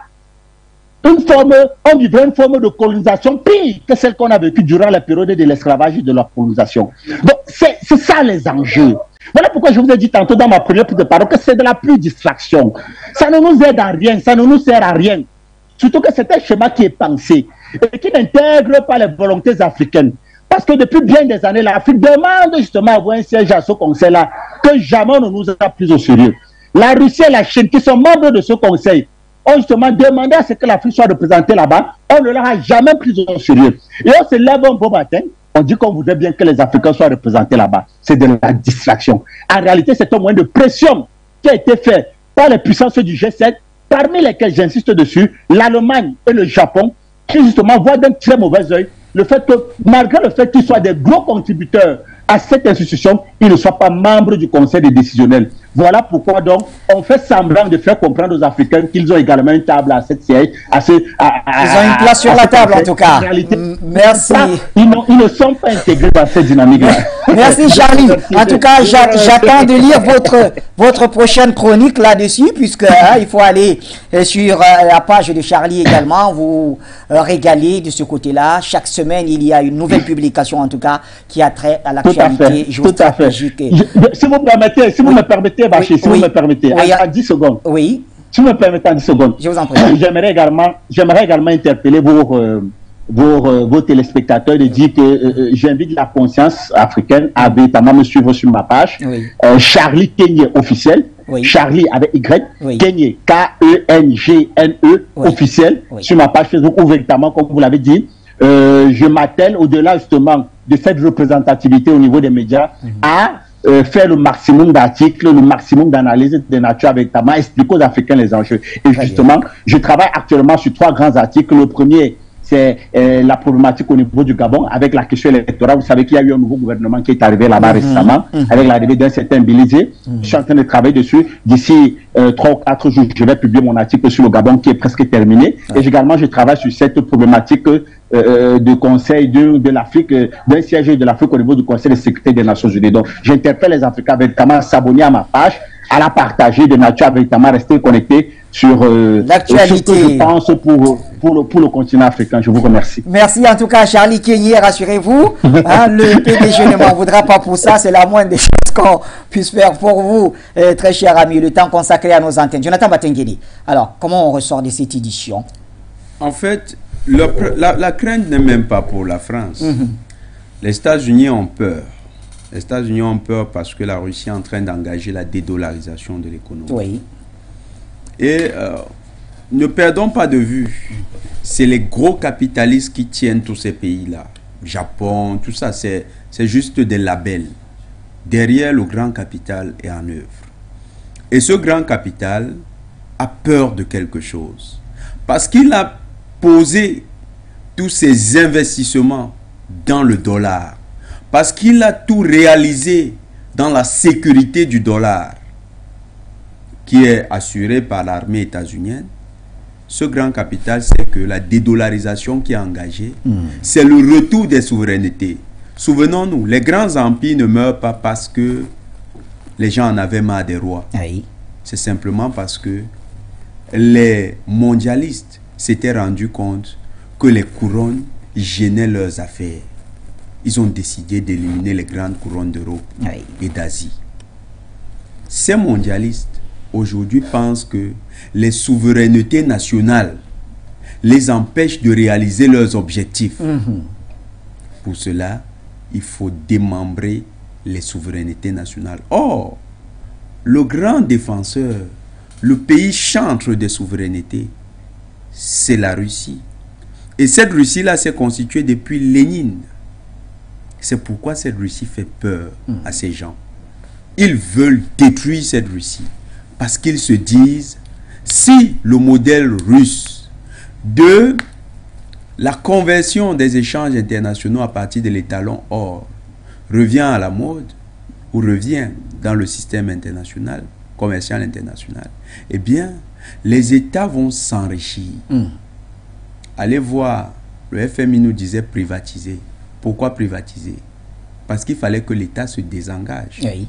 une forme de colonisation pire que celle qu'on a vécue durant la période de l'esclavage et de la colonisation. Donc, c'est ça les enjeux. Voilà pourquoi je vous ai dit tantôt dans ma première prise de parole que c'est de la pure distraction. Ça ne nous aide à rien, ça ne nous sert à rien. Surtout que c'est un schéma qui est pensé et qui n'intègre pas les volontés africaines. Parce que depuis bien des années, l'Afrique demande justement à avoir un siège à ce conseil-là, que jamais on ne nous a pris au sérieux. La Russie et la Chine, qui sont membres de ce conseil, ont justement demandé à ce que l'Afrique soit représentée là-bas, on ne leur a jamais pris au sérieux. Et on se lève un beau matin, on dit qu'on voudrait bien que les Africains soient représentés là-bas. C'est de la distraction. En réalité, c'est un moyen de pression qui a été fait par les puissances du G7, parmi lesquelles, j'insiste dessus, l'Allemagne et le Japon, qui justement voient d'un très mauvais œil le fait que, malgré le fait qu'ils soient des gros contributeurs à cette institution, ils ne soient pas membres du Conseil des décisionnels. Voilà pourquoi donc on fait semblant de faire comprendre aux Africains qu'ils ont également une table à cette siège. Ils ont une place sur la table en tout cas. En réalité, merci. Ils ne sont pas intégrés dans cette dynamique-là. Merci Charlie. En tout cas, j'attends de lire votre prochaine chronique là-dessus, puisque il faut aller sur la page de Charlie également, vous régaler de ce côté-là. Chaque semaine, il y a une nouvelle publication en tout cas qui a trait à l'actualité géostratégique. Si vous me permettez, Bachir, si vous me permettez, en 10 secondes. Oui. Si vous me permettez, en 10 secondes. Je vous en prie. J'aimerais également interpeller vos téléspectateurs de dire que j'invite la conscience africaine à véritablement me suivre sur ma page. Oui. Charlie Kenyé officiel. Oui. Charlie avec Y. Oui. Kenyé, K-E-N-G-N-E officiel. Oui. Sur ma page Facebook où véritablement, comme vous l'avez dit, je m'attelle au-delà justement de cette représentativité au niveau des médias à faire le maximum d'articles, le maximum d'analyses de nature avec ta main, expliquer aux Africains les enjeux. Et justement, je travaille actuellement sur 3 grands articles. Le premier, c'est la problématique au niveau du Gabon avec la question électorale. Vous savez qu'il y a eu un nouveau gouvernement qui est arrivé là-bas récemment, avec l'arrivée d'un certain Bilizé. Je suis en train de travailler dessus. D'ici 3 ou 4 jours, je vais publier mon article sur le Gabon qui est presque terminé. Et également, je travaille sur cette problématique de conseil de l'Afrique, d'un siège de l'Afrique au niveau du Conseil de sécurité des Nations Unies. Donc, j'interpelle les Africains véritablement à s'abonner à ma page, à la partager de nature, véritablement rester connectés sur l'actualité. Ce que je pense pour le continent africain. Je vous remercie. Merci en tout cas, Charlie Kenyé, rassurez-vous. Le PDG ne m'en voudra pas pour ça. C'est la moindre des choses qu'on puisse faire pour vous, très chers amis, le temps consacré à nos antennes. Jonathan Batengeli, alors, comment on ressort de cette édition? En fait, la crainte n'est même pas pour la France. Les États-Unis ont peur. Les États-Unis ont peur parce que la Russie est en train d'engager la dédollarisation de l'économie. Oui. Et ne perdons pas de vue, c'est les gros capitalistes qui tiennent tous ces pays-là. Japon, tout ça, c'est juste des labels. Derrière, le grand capital est en œuvre. Et ce grand capital a peur de quelque chose. Parce qu'il a posé tous ses investissements dans le dollar. Parce qu'il a tout réalisé dans la sécurité du dollar, qui est assurée par l'armée états-unienne. Ce grand capital, c'est que la dédollarisation qui est engagée, c'est le retour des souverainetés. Souvenons-nous, les grands empires ne meurent pas parce que les gens en avaient marre des rois. Oui. C'est simplement parce que les mondialistes s'étaient rendus compte que les couronnes gênaient leurs affaires. Ils ont décidé d'éliminer les grandes couronnes d'Europe et d'Asie. Ces mondialistes, aujourd'hui, pensent que les souverainetés nationales les empêchent de réaliser leurs objectifs. Pour cela, il faut démembrer les souverainetés nationales. Or, le grand défenseur, le pays chantre des souverainetés, c'est la Russie. Et cette Russie-là s'est constituée depuis Lénine. C'est pourquoi cette Russie fait peur à ces gens. Ils veulent détruire cette Russie. Parce qu'ils se disent, si le modèle russe de la conversion des échanges internationaux à partir de l'étalon or revient à la mode, ou revient dans le système international, commercial international, eh bien, les États vont s'enrichir. Allez voir, le FMI nous disait privatiser. Pourquoi privatiser? Parce qu'il fallait que l'État se désengage. Oui.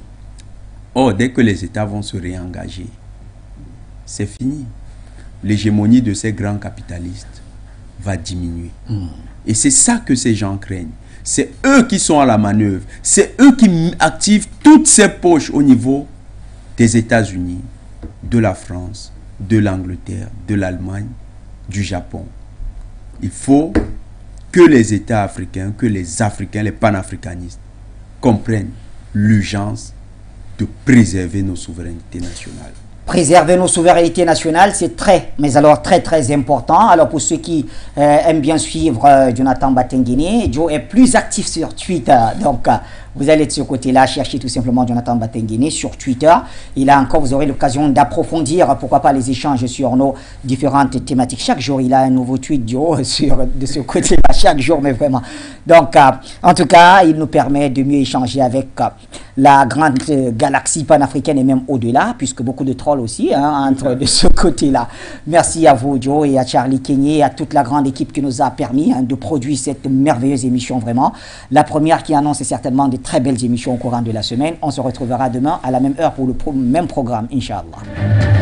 Or, dès que les États vont se réengager, c'est fini. L'hégémonie de ces grands capitalistes va diminuer. Et c'est ça que ces gens craignent. C'est eux qui sont à la manœuvre. C'est eux qui activent toutes ces poches au niveau des États-Unis, de la France, de l'Angleterre, de l'Allemagne, du Japon. Il faut que les États africains, que les Africains, les panafricanistes comprennent l'urgence de préserver nos souverainetés nationales. préserver nos souverainetés nationales, c'est très important. Alors pour ceux qui aiment bien suivre Jonathan Batengene, Joe est plus actif sur Twitter. Donc vous allez de ce côté-là chercher tout simplement Jonathan Batengene sur Twitter. Et là encore, vous aurez l'occasion d'approfondir, pourquoi pas, les échanges sur nos différentes thématiques. Chaque jour, il a un nouveau tweet, Joe, de ce côté-là, chaque jour, mais vraiment. Donc, en tout cas, il nous permet de mieux échanger avec la grande galaxie panafricaine et même au-delà, puisque beaucoup de trolls aussi, entre de ce côté-là. Merci à vous, Joe, et à Charlie Kenyé, et à toute la grande équipe qui nous a permis de produire cette merveilleuse émission, vraiment. La première qui annonce certainement de très belles émissions au courant de la semaine. On se retrouvera demain à la même heure pour le même programme, Inch'Allah.